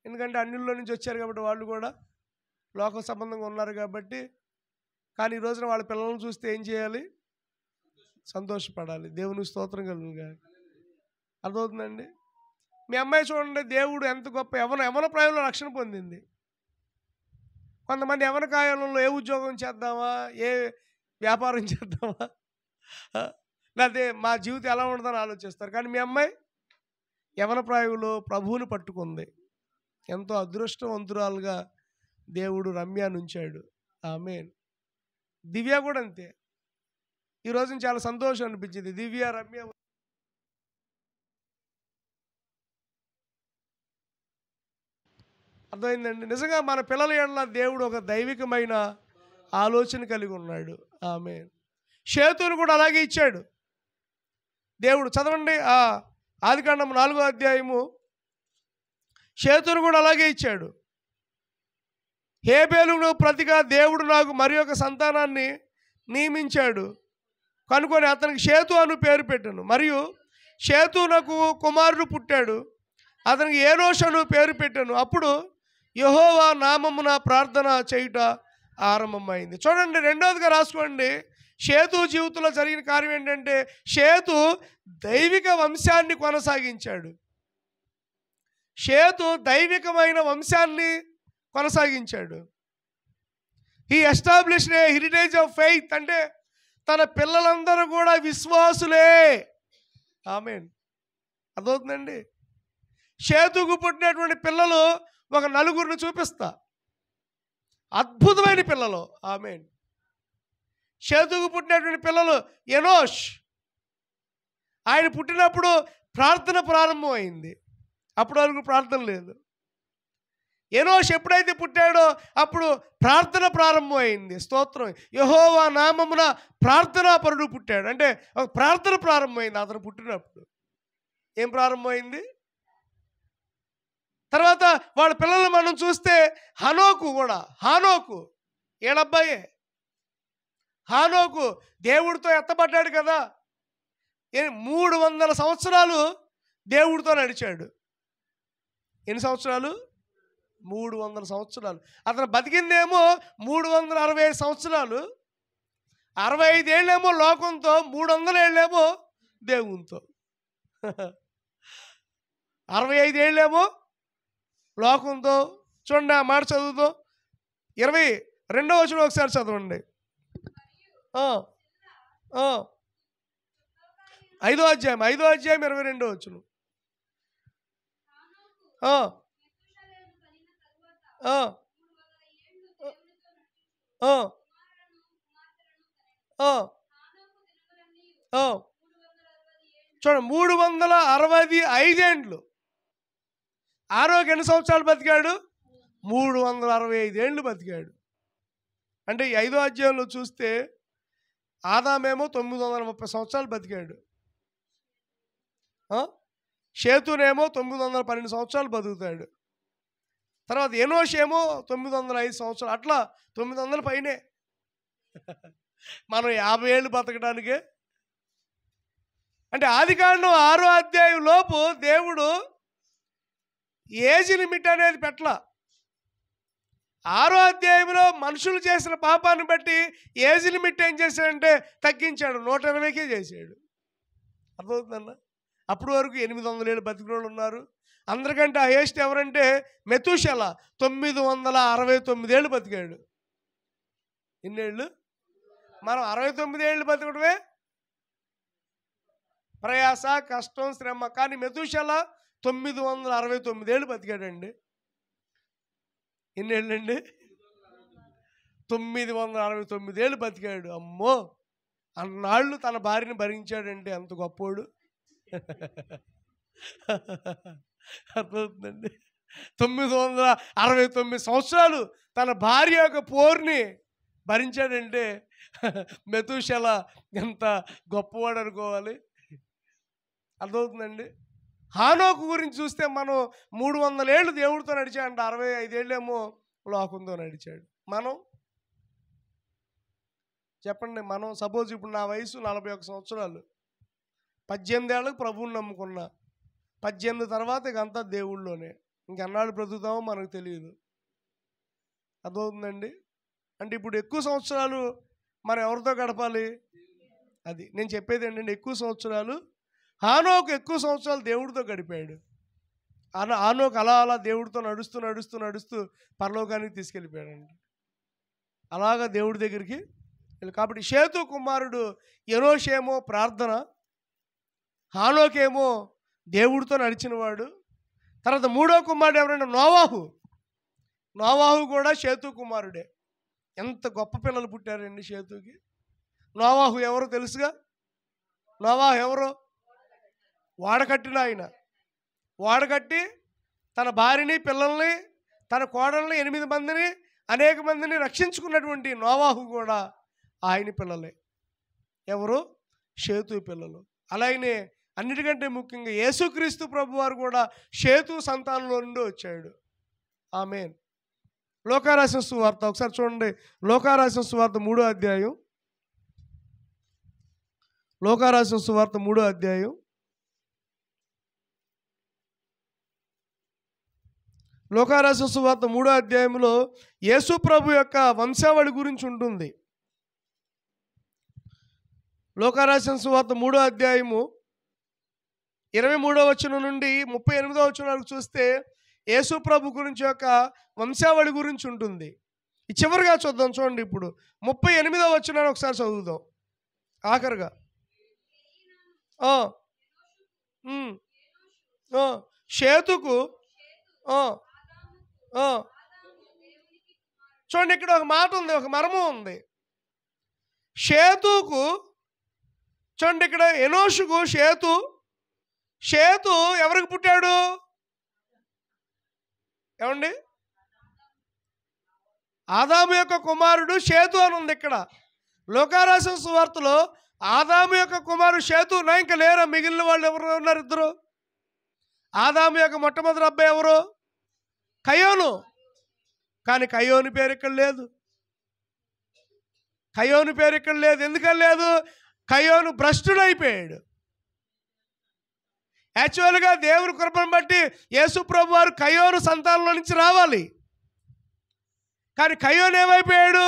ఎందుకంటే అన్యుల్లో నుంచి వచ్చారు కాబట్టి వాళ్ళు కూడా లోక సంబంధంగా ఉన్నారు కాబట్టి. కానీ ఈ రోజున వాళ్ళ పిల్లలను చూస్తే ఏం చేయాలి? సంతోషపడాలి. దేవునికి స్తోత్రం కలుగుగా. అర్థమవుతుందండి. మీ అమ్మాయి చూడండి, దేవుడు ఎంత గొప్ప యవన ప్రాయంలో రక్షణ పొందింది. కొంతమంది యవన కాలంలో ఏ ఉద్యోగం చేద్దామా, ఏ వ్యాపారం చేద్దామా, లేకపోతే మా జీవితం ఎలా ఉంటుందని ఆలోచిస్తారు. కానీ మీ అమ్మాయి యవన ప్రాయంలో ప్రభువుని పట్టుకుంది. ఎంతో అదృష్టవంతురాలుగా దేవుడు రమ్యాన్ని ఉంచాడు. ఆమేన్. దివ్య కూడా అంతే. ఈరోజు చాలా సంతోషం అనిపించింది. దివ్య, రమ్య అర్థమైందండి. నిజంగా మన పిల్లల ఎడల దేవుడు ఒక దైవికమైన ఆలోచన కలిగి ఉన్నాడు. ఆమేన్. షేతును కూడా అలాగే ఇచ్చాడు దేవుడు. చదవండి ఆదికాండం 4వ అధ్యాయము. షేతును కూడా అలాగే ఇచ్చాడు. హేబేలును ప్రతిగా దేవుడు నాకు మరి ఒక సంతానాన్ని నియమించాడు కనుకొని అతనికి షేతు అను పేరు పెట్టాను. మరియు షేతునకు కుమారుడు పుట్టాడు, అతనికి ఏనోషు అను పేరు పెట్టాను. అప్పుడు యెహోవా నామమున ప్రార్థన చేయుట ఆరంభమైంది. చూడండి, రెండవదిగా రాసుకోండి. షేతు జీవితంలో జరిగిన కార్యం ఏంటంటే, షేతు దైవిక వంశాన్ని కొనసాగించాడు. షేతు దైవికమైన వంశాన్ని కొనసాగించాడు. He established A heritage of faith. అంటే తన పిల్లలందరూ కూడా విశ్వాసులే. ఆమేన్. అర్థమవుతుందండి. షేతుకు పుట్టినటువంటి పిల్లలు ఒక నలుగురిని చూపిస్తా, అద్భుతమైన పిల్లలు. ఆమేన్. షేతుకు పుట్టినటువంటి పిల్లలు ఎనోష్. ఆయన పుట్టినప్పుడు ప్రార్థన ప్రారంభమైంది. అప్పటి వరకు ప్రార్థన లేదు. ఎనోష్ ఎప్పుడైతే పుట్టాడో అప్పుడు ప్రార్థన ప్రారంభమైంది. స్తోత్రం. యెహోవా నామమున ప్రార్థనా పరుడు పుట్టాడు. అంటే ఒక ప్రార్థన ప్రారంభమైంది అతను పుట్టినప్పుడు. ఏం ప్రారంభమైంది? తర్వాత వాళ్ళ పిల్లలు మనం చూస్తే హనోకు కూడా. హానోకు ఏడబ్బాయే. హానోకు దేవుడితో ఎత్తబడ్డాడు కదా. 300 సంవత్సరాలు దేవుడితో నడిచాడు. ఎన్ని సంవత్సరాలు? 300 సంవత్సరాలు. అతను బతికిందేమో 365 సంవత్సరాలు. 65 ఏళ్ళేమో లోకంతో, 300 ఏళ్ళేమో దేవునితో. 65 ఏళ్ళేమో లోకంతో. చూడండి ఆ మాట చదువుతో 22వ వచనం ఒకసారి చదవండి. 5వ అధ్యాయం 22వ వచనం. చూడండి 365 ఏండ్లు. ఆరోగ్య ఎన్ని సంవత్సరాలు బతికాడు? 365 ఏండ్లు బతికాడు. అంటే ఈ 5వ అధ్యాయంలో చూస్తే ఆదామేమో 930 సంవత్సరాలు బతికాడు. షేతునేమో 912 సంవత్సరాలు బతుకుతాడు. తర్వాత ఎనోష్ ఏమో 905 సంవత్సరాలు. అట్లా 900 పైనే. మనం 50 ఏళ్ళు బతకడానికే. అంటే ఆదికాండం 6వ అధ్యాయం లోపు దేవుడు ఏజ్ లిమిట్ అనేది పెట్టలా. 6వ అధ్యాయంలో మనుషులు చేసిన పాపాన్ని బట్టి ఏజ్ లిమిట్ ఏం చేశాడంటే తగ్గించాడు. 120కే చేశాడు. అర్థమవుతుందన్న? అప్పటి వరకు 800 ఏళ్ళు బతికిన వాళ్ళు ఉన్నారు. అందరికంటే హైయెస్ట్ ఎవరంటే మెతూషెల 969 ఏళ్ళు బతికాడు. ఎన్నేళ్ళు? మనం 69 ఏళ్ళు బతకడమే ప్రయాస, కష్టం, శ్రమ. కానీ మెతూషెల 969 ఏళ్ళు బతికాడండి. ఎన్నేళ్ళండి? 969 ఏళ్ళు బతికాడు. అమ్మో, అన్నాళ్ళు తన భార్యని భరించాడంటే ఎంత గొప్పోడు. అర్థమవుతుందండి? 969 సంవత్సరాలు తన భార్య యొక్క పోరుని భరించాడంటే మెతూషెల ఎంత గొప్పవాడు అనుకోవాలి. అర్థమవుతుందండి? హానోకు గురించి చూస్తే మనం 300 ఏళ్ళు దేవుడితో నడిచాడంట, 65 ఏళ్ళేమో లోకంతో నడిచాడు. మనం చెప్పండి, మనం సపోజ్ ఇప్పుడు నా వయసు 41 సంవత్సరాలు, 18 ఏళ్ళకి ప్రభువుని నమ్ముకున్నా. 18 తర్వాత ఇక అంతా దేవుళ్ళలోనే. ఇంకెన్నాళ్ళు బ్రతుకుతామో మనకు తెలియదు. అర్థమవుతుందండి? అంటే ఇప్పుడు ఎక్కువ సంవత్సరాలు మనం ఎవరితో గడపాలి? అది నేను చెప్పేది ఏంటంటే, ఎక్కువ సంవత్సరాలు హానోకు ఎక్కువ సంవత్సరాలు దేవుడితో గడిపాడు. హానోకు అలా అలా దేవుడితో నడుస్తూ నడుస్తూ నడుస్తూ పరలోకానికి తీసుకెళ్ళిపోయాడండి. అలాగా దేవుడి దగ్గరికి. కాబట్టి షేతు కుమారుడు ఎనోషేమో ప్రార్థన, హానోకేమో దేవుడితో నడిచినవాడు. తర్వాత మూడో కుమారుడు ఎవరంటే నోవాహు. నోవాహు కూడా షేతు కుమారుడే. ఎంత గొప్ప పిల్లలు పుట్టారండి షేతుకి. నోవాహు ఎవరో తెలుసుగా? నోవాహు ఎవరో? వాడకట్టిన ఆయన. వాడకట్టి తన భార్యని, పిల్లల్ని, తన కోడల్ని, 8 మందిని, అనేక మందిని రక్షించుకున్నటువంటి నోవాహు కూడా ఆయన పిల్లలే. ఎవరు? షేతు పిల్లలు. అలాగనే అన్నిటికంటే ముఖ్యంగా యేసుక్రీస్తు ప్రభు వారు కూడా షేతు సంతానంలో నుండి వచ్చాడు. ఆమేన్. లోకారాసిన సువార్త ఒకసారి చూడండి. లోకారాసిన సువార్త 3వ అధ్యాయం. లోకారాసిన సువార్త 3వ అధ్యాయం. లోకారాసిన సువార్త 3వ అధ్యాయంలో యేసు ప్రభు యొక్క వంశావళి గురించి ఉంటుంది. లోకారాసిన సువార్త 3వ అధ్యాయము 23వ వచనం నుండి 38వ వచనం వరకు చూస్తే యేసు ప్రభు గురించి యొక్క వంశావళి గురించి ఉంటుంది. ఈ చివరిగా చూద్దాం. చూడండి, ఇప్పుడు 38వ వచనాన్ని ఒకసారి చదువుదాం ఆఖరిగా. షేతుకు చూడండి, ఇక్కడ ఒక మాట ఉంది, ఒక మర్మం ఉంది. షేతుకు చూడండి, ఇక్కడ ఎనోషుకు షేతు ఎవరికి పుట్టాడు? ఏమండి? ఆదాము యొక్క కుమారుడు షేతు అని ఉంది ఇక్కడ. లోకారాసిన సువార్తలో ఆదాము యొక్క కుమారుడు షేతు నా ఇంకా లేరా? మిగిలిన వాళ్ళు ఎవరు ఉన్నారు? 2. ఆదాము యొక్క మొట్టమొదటి అబ్బాయి ఎవరు? కయోను. కానీ కయోను పేరు ఇక్కడ లేదు. కయోను పేరు ఇక్కడ లేదు. ఎందుకని లేదు? కయోను భ్రష్టుడైపోయాడు. యాక్చువల్గా దేవుని కృపను బట్టి యేసు ప్రభు వారు కయోను సంతానంలో నుంచి రావాలి. కానీ కయోను ఏమైపోయాడు?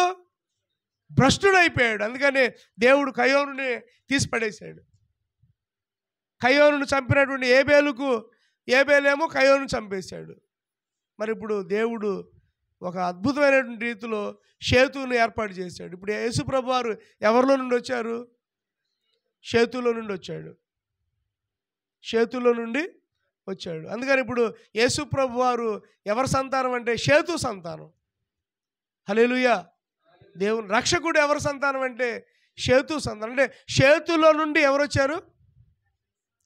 భ్రష్టుడైపోయాడు. అందుకని దేవుడు కయోనుని తీసిపడేశాడు. కయోనును చంపినటువంటి ఏబేలేమో కయోనుని చంపేశాడు. మరి ఇప్పుడు దేవుడు ఒక అద్భుతమైనటువంటి రీతిలో షేతుని ఏర్పాటు చేశాడు. ఇప్పుడు యేసు ప్రభు వారు ఎవరిలో నుండి వచ్చారు? షేతులో నుండి వచ్చాడు. షేతులో నుండి వచ్చాడు. అందుకని ఇప్పుడు యేసు ప్రభు వారు ఎవరి సంతానం అంటే షేతు సంతానం. హల్లెలూయా. దేవుని రక్షకుడు ఎవరి సంతానం అంటే షేతు సంతానం. అంటే షేతులో నుండి ఎవరు వచ్చారు?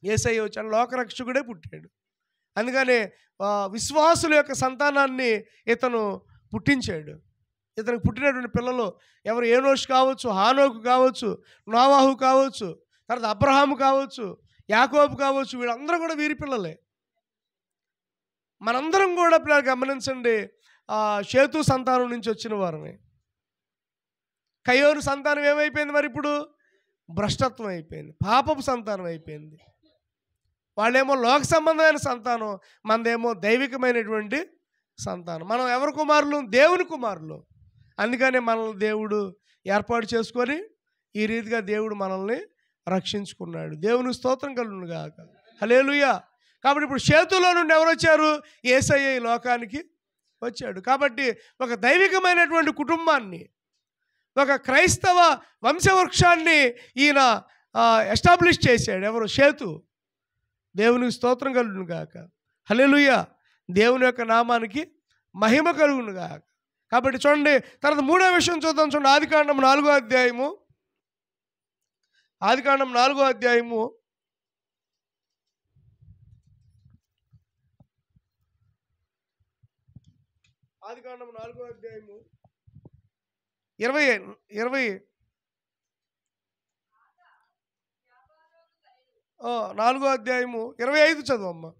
యేసయ్య వచ్చాడు. లోకరక్షకుడే పుట్టాడు. అందుకని విశ్వాసుల యొక్క సంతానాన్ని ఇతను పుట్టించాడు. ఇతనికి పుట్టినటువంటి పిల్లలు ఎవరు? ఏనోషు కావచ్చు, హానోకు కావచ్చు, నోవాహు కావచ్చు, తర్వాత అబ్రహాము కావచ్చు, యాకోబు కావచ్చు. వీళ్ళందరూ కూడా వీరి పిల్లలే. మనందరం కూడా పిల్లలు గమనించండి, షేతు సంతానం నుంచి వచ్చిన వారమే. కయోను సంతానం ఏమైపోయింది? మరి ఇప్పుడు భ్రష్టత్వం అయిపోయింది, పాపపు సంతానం అయిపోయింది. వాళ్ళేమో లోక సంబంధమైన సంతానం, మనదేమో దైవికమైనటువంటి సంతానం. మనం ఎవరి కుమారులు? దేవుని కుమారులు. అందుకనే మనల్ని దేవుడు ఏర్పాటు చేసుకొని ఈ రీతిగా దేవుడు మనల్ని రక్షించుకున్నాడు. దేవునికి స్తోత్రం కలుగును గాక. హల్లెలూయా. కాబట్టి ఇప్పుడు షేతులో నుండి ఎవరు వచ్చారు? యేసయ్య ఈ లోకానికి వచ్చాడు. కాబట్టి ఒక దైవికమైనటువంటి కుటుంబాన్ని, ఒక క్రైస్తవ వంశవృక్షాన్ని ఈయన ఎస్టాబ్లిష్ చేశాడు. ఎవరు? షేతు. దేవునికి స్తోత్రం కలుగును గాక. హల్లెలూయా. దేవుని యొక్క నామానికి మహిమ కలుగును గాక. కాబట్టి చూడండి, తర్వాత మూడో విషయం చూద్దాం. చూడండి, ఆదికాండం 4వ అధ్యాయము. ఆదికాండం 4వ అధ్యాయము 4వ అధ్యాయము 25 చదువమ్మా.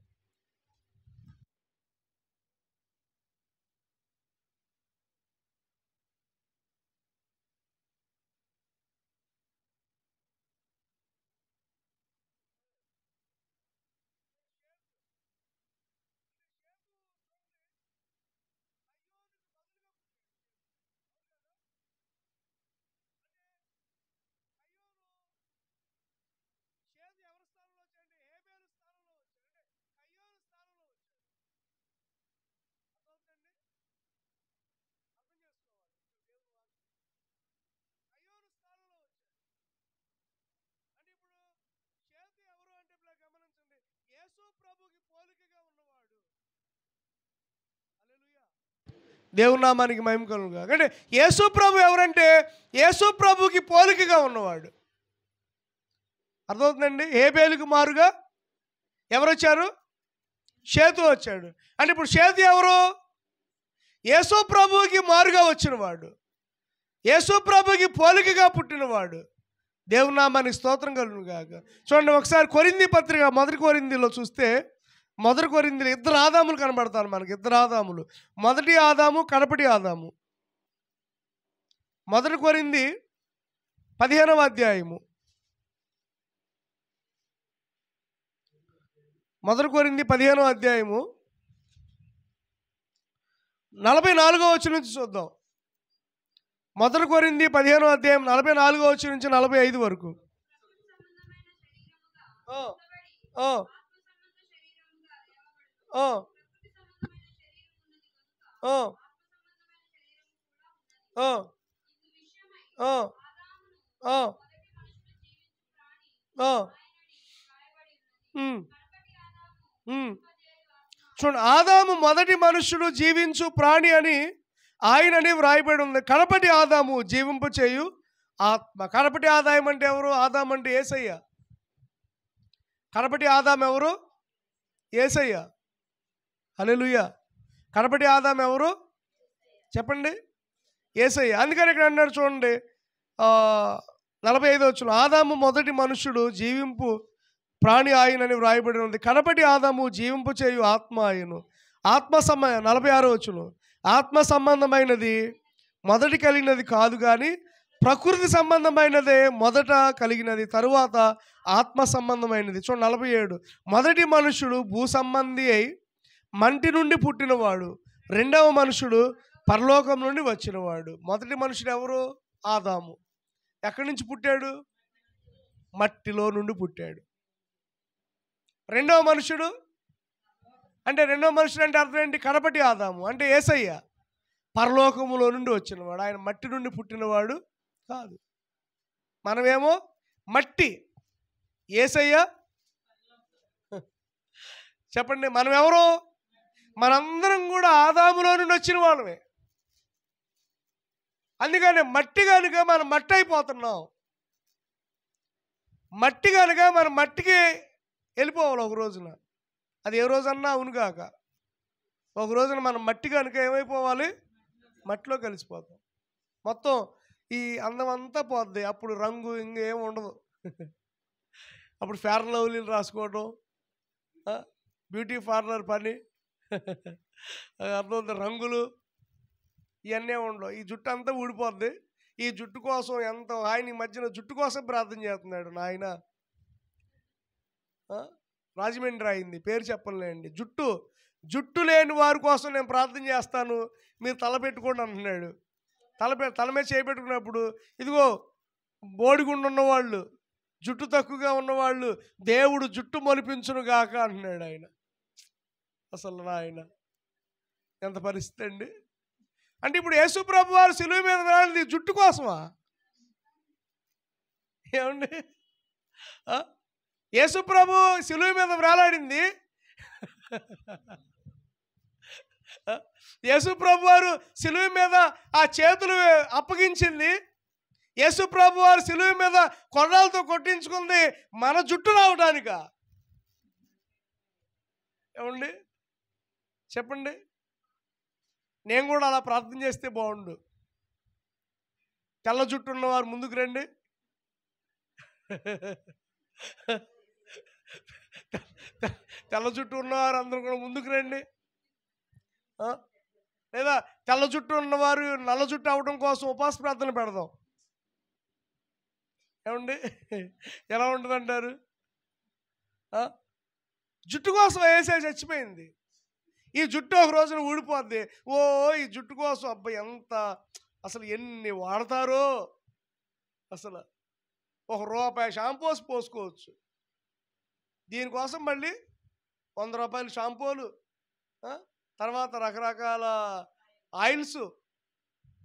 దేవుని నామానికి మహిమ కలుగును గాక. అంటే యేసు ప్రభు ఎవరంటే యేసు ప్రభుకి పోలికగా ఉన్నవాడు. అర్థమవుతుందండి? హేబేలుకు మారుగా ఎవరు వచ్చారు? షేతు వచ్చాడు. అంటే ఇప్పుడు షేతు ఎవరు? యేసు ప్రభుకి మారుగా వచ్చినవాడు, యేసు ప్రభుకి పోలికగా పుట్టినవాడు. దేవుని నామానికి స్తోత్రం కలుగును గాక. చూడండి, ఒకసారి కొరింథీ పత్రిక 1 కొరింథీలో చూస్తే, 1 కొరింథీలో 2 ఆదాములు కనబడతారు మనకి. 2 ఆదాములు. మొదటి ఆదాము, కడపటి ఆదాము. 1 కొరింథీ 15వ అధ్యాయము. 1 కొరింథీ 15వ అధ్యాయము 44వ వచనం నుంచి చూద్దాం. 1 కొరింథీ 15వ అధ్యాయం 44వ వచనం నుంచి 45 వరకు. చూడండి, ఆదాము మొదటి మనుష్యుడు, జీవించు ప్రాణి అని ఆయనని వ్రాయబడి ఉంది. కడపటి ఆదాము జీవింపు చేయు ఆత్మ. కడపటి ఆదాయం అంటే ఎవరు? ఆదాం అంటే యేసయ్య. కడపటి ఆదాం ఎవరు? యేసయ్య. హల్లెలూయా. కడపటి ఆదాం ఎవరు చెప్పండి? యేసయ్య. అందుకని ఇక్కడ అన్నాడు చూడండి, 45వ వచనం, ఆదాము మొదటి మనుష్యుడు, జీవింపు ప్రాణి ఆయనని వ్రాయబడి ఉంది. కడపటి ఆదాము జీవింపు చేయు ఆత్మ ఆయను. ఆత్మ 46వ వచనం, ఆత్మ సంబంధమైనది మొదటి కలిగినది కాదు, కానీ ప్రకృతి సంబంధమైనదే మొదట కలిగినది, తరువాత ఆత్మ సంబంధమైనది. చూడండి 47, మొదటి మనుషుడు భూ సంబంధి అయి మంటి నుండి పుట్టినవాడు, రెండవ మనుషుడు పరలోకం నుండి వచ్చినవాడు. మొదటి మనుషుడు ఎవరు? ఆదాము. ఎక్కడి నుంచి పుట్టాడు? మట్టిలో నుండి పుట్టాడు. రెండవ మనుషుడు అంటే అర్థం ఏంటి? కడపటి ఆదాము అంటే యేసయ్య. పరలోకములో నుండి వచ్చినవాడు. ఆయన మట్టి నుండి పుట్టినవాడు కాదు. మనమేమో మట్టి, యేసయ్య. చెప్పండి, మనం ఎవరు? మనందరం కూడా ఆదాములో నుండి వచ్చిన వాళ్ళమే. అందుకని మట్టి కనుక మనం మట్టి అయిపోతున్నాం. మట్టి కనుక మనం మట్టికి వెళ్ళిపోవాలి ఒక రోజున. అది ఏ రోజన్నా అవునుగాక. ఒక రోజున మనం మట్టి కనుక ఏమైపోవాలి? మట్టిలో కలిసిపోతాం. మొత్తం ఈ అందం అంతా పోద్ది. అప్పుడు రంగు ఇంకేం ఉండదు. అప్పుడు ఫేర్ అండ్ లవ్లీలు రాసుకోవడం, బ్యూటీ పార్లర్ పని, అర్థం, రంగులు ఇవన్నీ ఉండవు. ఈ జుట్టు అంతా ఊడిపోద్ది. ఈ జుట్టు కోసం ఆయన ఈ మధ్యన జుట్టు కోసం ప్రార్థన చేస్తున్నాడు నాయన. రాజమండ్రి అయింది, పేరు చెప్పలేండి. జుట్టు లేని వారి కోసం నేను ప్రార్థన చేస్తాను, మీరు తల పెట్టుకోండి అంటున్నాడు. తల మీద చేయబెట్టుకున్నప్పుడు, ఇదిగో బోడిగుండు ఉన్నవాళ్ళు, జుట్టు తక్కువగా ఉన్నవాళ్ళు దేవుడు జుట్టు మొలిపించును గాక అంటున్నాడు ఆయన. అసలు ఆయన ఎంత పరిస్థితి అండి. అంటే ఇప్పుడు యేసు ప్రభు వారు సిలువ మీద వేలాడింది జుట్టు కోసమా? ఏమండి, యేసు ప్రభు సిలువ మీద వేలాడింది యేసు ప్రభు వారు సిలువ మీద ఆ చేతులు అప్పగించింది, యేసు ప్రభు వారు సిలువ మీద కొర్రలతో కొట్టించుకుంది మన జుట్టు రావడానికా? ఏమండి చెప్పండి. నేను కూడా అలా ప్రార్థన చేస్తే బాగుండు. తెల్ల జుట్టు ఉన్నవారు ముందుకు రండి. తెల్ల జుట్టు ఉన్నవారు అందరూ కూడా ముందుకు రండి. లేదా తెల్ల జుట్టు ఉన్నవారు నల్ల జుట్టు అవడం కోసం ఉపవాస ప్రార్థన పెడదాం. ఏమండి ఎలా ఉంటుందంటారు? జుట్టు కోసం వేసే చచ్చిపోయింది. ఈ జుట్టు ఒక రోజున ఊడిపోద్ది. ఓ ఈ జుట్టు కోసం అబ్బాయి ఎంత అసలు ఎన్ని వాడతారో. అసలు ₹1 షాంపూస్ పోసుకోవచ్చు. దీనికోసం మళ్ళీ ₹100 షాంపూలు, తర్వాత రకరకాల ఆయిల్స్,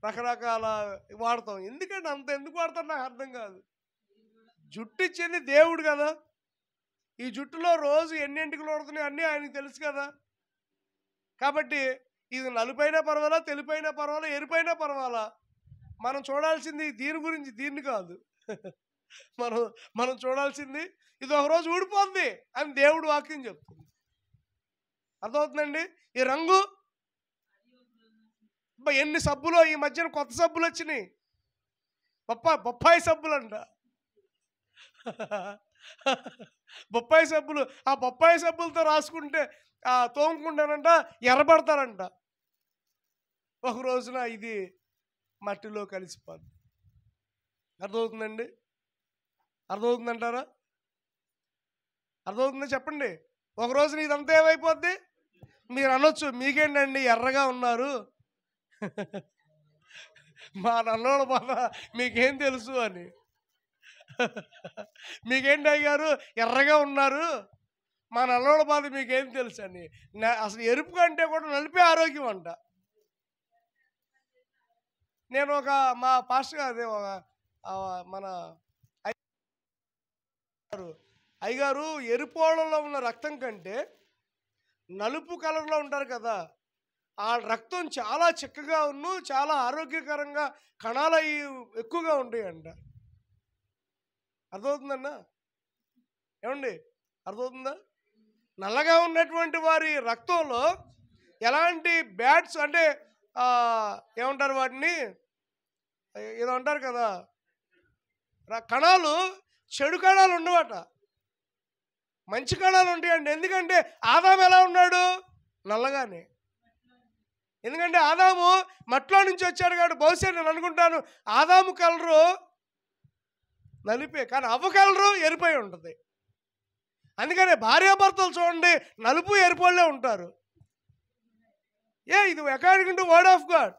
రకరకాల వాడతాం. ఎందుకంటే అంత ఎందుకు వాడతారు నాకు అర్థం కాదు. జుట్టు ఇచ్చింది దేవుడు కదా. ఈ జుట్టులో రోజు ఎన్ని ఎంటికలు పడుతున్నాయి అన్నీ ఆయనకు తెలుసు కదా. కాబట్టి ఇది నలుపైనా పర్వాలా, తెలుపైనా పర్వాలా, ఎరుపైనా పర్వాలా, మనం చూడాల్సింది దీని గురించి, దీన్ని కాదు. మనం చూడాల్సింది ఇది ఒకరోజు ఊడిపోద్ది అని దేవుడు వాక్యం చెప్తుంది. అర్థమవుతుందండి? ఈ రంగు ఎన్ని సబ్బులో ఈ మధ్యన కొత్త సబ్బులు వచ్చినాయి. బొప్పాయి సబ్బులు అంట. బొప్పాయి సబ్బులు. ఆ బొప్పాయి సబ్బులతో రాసుకుంటే తోముకుంటానంట ఎర్రబడతారంట. ఒక రోజున ఇది మట్టిలో కలిసిపోద్ది. అర్థమవుతుందండి? అర్థమవుతుందంటారా? అర్థమవుతుందా చెప్పండి. ఒక రోజున ఇదంతా ఏమైపోద్ది? మీరు అనొచ్చు మీకేంటండి ఎర్రగా ఉన్నారు, మా నల్లోళ్ళ బాధ మీకేం తెలుసు అని. మీకేంటి అయ్యారు ఎర్రగా ఉన్నారు, మా నల్లోళ్ళ బాధ మీకేం తెలుసు అని. అసలు ఎరుపు కంటే కూడా నలిపే ఆరోగ్యం అంట. నేను మా పాస్టర్ అదే మన అయ్యగారు ఎరుపోళ్ళలో ఉన్న రక్తం కంటే నలుపు కలర్లో ఉంటారు కదా, ఆ రక్తం చాలా చిక్కగా చాలా ఆరోగ్యకరంగా కణాలు ఎక్కువగా ఉంటాయంట. అర్థమవుతుందన్నా? ఏమండి అర్థమవుతుందా? నల్లగా ఉన్నటువంటి వారి రక్తంలో ఎలాంటి బ్యాడ్స్ అంటే ఏమంటారు వాటిని, ఏదో అంటారు కదా, కణాలు, చెడు కణాలు ఉండవట, మంచి కణాలు ఉంటాయండి. ఎందుకంటే ఆదాము ఎలా ఉన్నాడు? నల్లగానే. ఎందుకంటే ఆదాము మట్టిలో నుంచి వచ్చాడు కాబట్టి బహుశా నేను అనుకుంటాను ఆదాము కలరు నలిపే, కానీ అవ్వ కలరు ఎరిపై ఉంటుంది. అందుకనే భార్యాభర్తలు చూడండి నలుపు ఎరుపోళ్ళే ఉంటారు. ఇది according to word of God.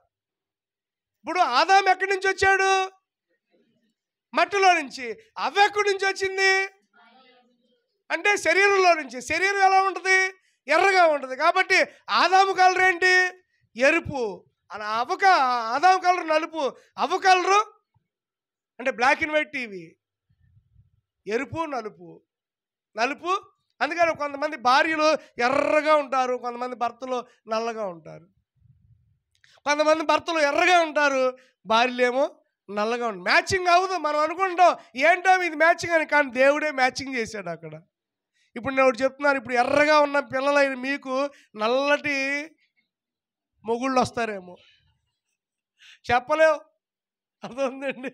ఇప్పుడు ఆదాము ఎక్కడి నుంచి వచ్చాడు? మట్టిలో నుంచి. అవ్వ ఎక్కడి నుంచి వచ్చింది అంటే శరీరంలో నుంచి. శరీరం ఎలా ఉంటుంది? ఎర్రగా ఉంటుంది. కాబట్టి ఆదాము కలర్ ఏంటి? ఎరుపు. ఆదాము కలర్ నలుపు, అవ్వ కలరు అంటే బ్లాక్ అండ్ వైట్ టీవీ. ఎరుపు నలుపు నలుపు. అందుకని కొంతమంది భార్యలు ఎర్రగా ఉంటారు, కొంతమంది భర్తలు నల్లగా ఉంటారు. కొంతమంది భర్తలు ఎర్రగా ఉంటారు, భార్యలేమో నల్లగా ఉంటారు. మ్యాచింగ్ అవ్వదు. మనం అనుకుంటాం ఏంటో ఇది మ్యాచింగ్ అని, కానీ దేవుడే మ్యాచింగ్ చేశాడు అక్కడ. ఇప్పుడు నేను ఒకటి చెప్తున్నాను, ఇప్పుడు ఎర్రగా ఉన్న పిల్లలైన మీకు నల్లటి మొగుళ్ళు వస్తారేమో, చెప్పలేవు. అర్థమవుతుందండి?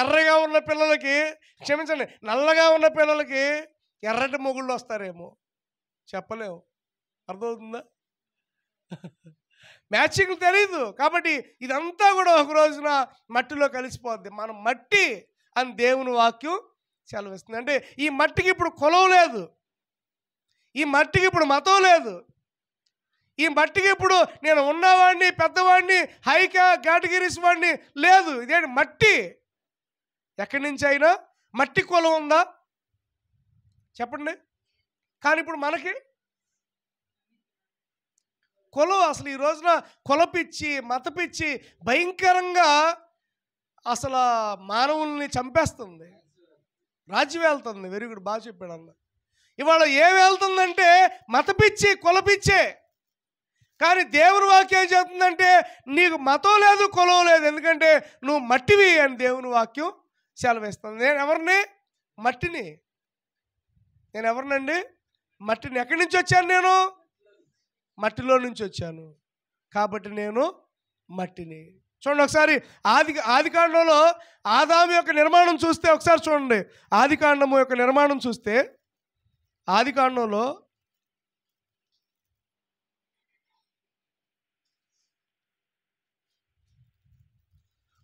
ఎర్రగా ఉన్న పిల్లలకి, క్షమించండి, నల్లగా ఉన్న పిల్లలకి ఎర్రటి మొగుళ్ళు వస్తారేమో, చెప్పలేము. అర్థమవుతుందా? మ్యాచింగ్ తెలీదు. కాబట్టి ఇదంతా కూడా ఒక రోజున మట్టిలో కలిసిపోద్ది. మనం మట్టి అని దేవుని వాక్యం సెలవిస్తుంది. అంటే ఈ మట్టికి ఇప్పుడు కులం లేదు, ఈ మట్టికి ఇప్పుడు మతం లేదు, ఈ మట్టికి ఇప్పుడు నేను ఉన్నవాడిని, పెద్దవాడిని, హైకా కేటగిరీస్ వాడిని లేదు. ఇదేంటి మట్టి? ఎక్కడి నుంచి అయినా మట్టి కులం ఉందా చెప్పండి? కానీ ఇప్పుడు మనకి కులం అసలు ఈ రోజున కులపిచ్చి మతపిచ్చి భయంకరంగా అసలు మానవుల్ని చంపేస్తుంది, రాజ్యం వెళ్తుంది. వెరీ గుడ్, బాగా చెప్పాడు అన్న. ఇవాళ ఏం వెళ్తుందంటే మతపిచ్చి కులపిచ్చే. కానీ దేవుని వాక్యం ఏం చెప్తుందంటే నీకు మతం లేదు కులం లేదు, ఎందుకంటే నువ్వు మట్టివి అని దేవుని వాక్యం సెలవిస్తుంది. నేను ఎవరిని? మట్టిని. నేను ఎవరినండి? మట్టిని. ఎక్కడి నుంచి వచ్చాను నేను? మట్టిలో నుంచి వచ్చాను, కాబట్టి నేను మట్టిని. చూడండి ఒకసారి ఆదికాండంలో ఆదాము యొక్క నిర్మాణం చూస్తే, ఒకసారి చూడండి ఆదికాండము యొక్క నిర్మాణం చూస్తే, ఆదికాండంలో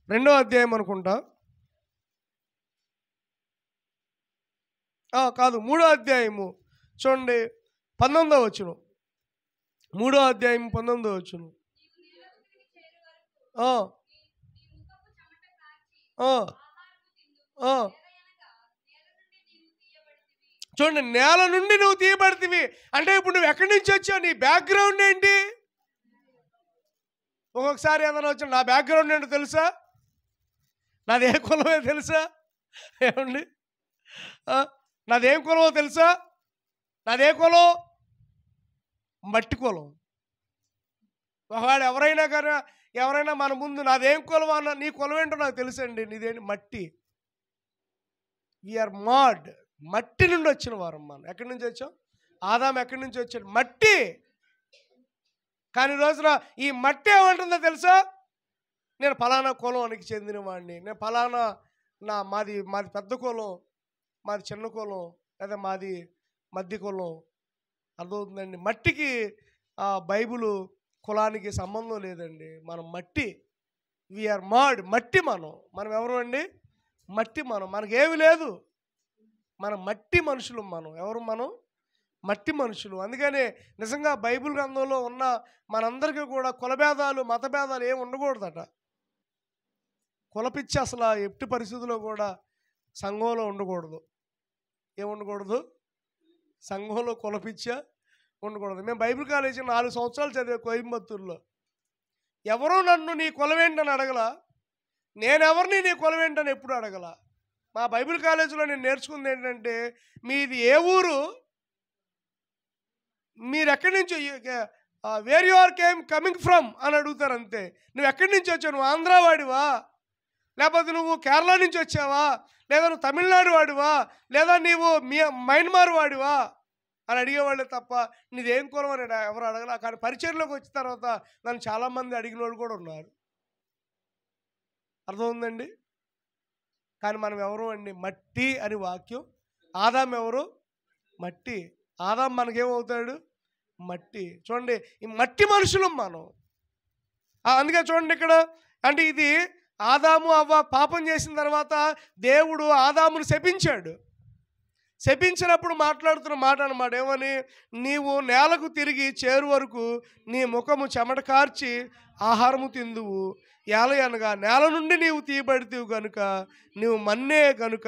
2వ అధ్యాయం అనుకుంటా, కాదు 3వ అధ్యాయము చూడండి 19వ వచనం. 3వ అధ్యాయం 19వ వచనం. చూడండి, నేల నుండి నువ్వు తీయబడితివి అంటే ఇప్పుడు నువ్వు ఎక్కడి నుంచి వచ్చావు? నీ బ్యాక్గ్రౌండ్ ఏంటి? ఒక్కొక్కసారి ఏదైనా వచ్చా నా బ్యాక్గ్రౌండ్ ఏంటో తెలుసా? నాది ఏ కులమో తెలుసా? ఏమండి, నాదేం కులమో తెలుసా? నాదే కులం? మట్టి కులం. ఒకవేళ ఎవరైనా మన ముందు నాదేం కులం అన్న, నీ కులం ఏంటో నాకు తెలుసండి, నీదేంటి? మట్టి. వీఆర్ మాడ్, మట్టి నుండి వచ్చిన వారం మనం. ఎక్కడి నుంచి వచ్చాం? ఆదాము ఎక్కడి నుంచి వచ్చాడు? మట్టి. కానీ రోజున ఈ మట్టి ఏమంటుందో తెలుసా? నేను ఫలానా కులానికి చెందిన వాడిని, నేను ఫలానా మాది పెద్ద కులం, మాది చిన్న కులం, లేదా మాది మధ్య కులం. అర్థమవుతుందండి? మట్టికి బైబిలు కులానికి సంబంధం లేదండి. మనం మట్టి. వీఆర్ మాడ్, మట్టి. మనం ఎవరు అండి? మట్టి. మనకేమి లేదు, మనం మట్టి మనుషులు. ఎవరు? మనం మట్టి మనుషులు. అందుకనే నిజంగా బైబిల్ గ్రంథంలో ఉన్న మనందరికీ కూడా కులభేదాలు మతభేదాలు ఏమి ఉండకూడదట. కులపిచ్చి అసలు ఎట్టి పరిస్థితుల్లో కూడా సంఘంలో ఉండకూడదు. ఏముండకూడదు? సంఘంలో కులపిచ్చ ఉండకూడదు. మేము బైబిల్ కాలేజీ 4 సంవత్సరాలు చదివే కోయంబత్తూరులో. ఎవరో నన్ను నీ కులమేంటని అడగల, నేనెవరిని నీ కులమేంటని ఎప్పుడు అడగల. మా బైబిల్ కాలేజీలో నేను నేర్చుకుంది ఏంటంటే, మీది ఏ ఊరు, మీరు ఎక్కడి నుంచి, where you are coming from అని అడుగుతారు అంతే. నువ్వు ఎక్కడి నుంచి వచ్చావు? నువ్వు ఆంధ్రా వాడివా, లేకపోతే నువ్వు కేరళ నుంచి వచ్చావా, లేదా నువ్వు తమిళనాడు వాడివా, లేదా నీవు మయన్మార్ వాడివా అని అడిగేవాళ్ళే తప్ప నీదేం కులం అని ఎవరు అడగల. కానీ పరిచయంలోకి వచ్చిన తర్వాత నన్ను చాలామంది అడిగిన వాళ్ళు కూడా ఉన్నారు. అర్థమవుందండి? కానీ మనం ఎవరు అండి? మట్టి అని వాక్యం. ఆదాము ఎవరు? మట్టి. ఆదాము మనకేమవుతాడు? మట్టి. చూడండి, ఈ మట్టి మనుషులు మనం. అందుకే చూడండి ఇక్కడ, అంటే ఇది ఆదాము అవ్వ పాపం చేసిన తర్వాత దేవుడు ఆదామును శపించాడు. శపించినప్పుడు మాట్లాడుతున్న మాట అన్నమాట. ఏమని? నీవు నేలకు తిరిగి చేరు వరకు నీ ముఖము చెమట కార్చి ఆహారము తిందువు, ఏలయనగా నేల నుండి నీవు తీయబడితివి కనుక నీవు మన్నే కనుక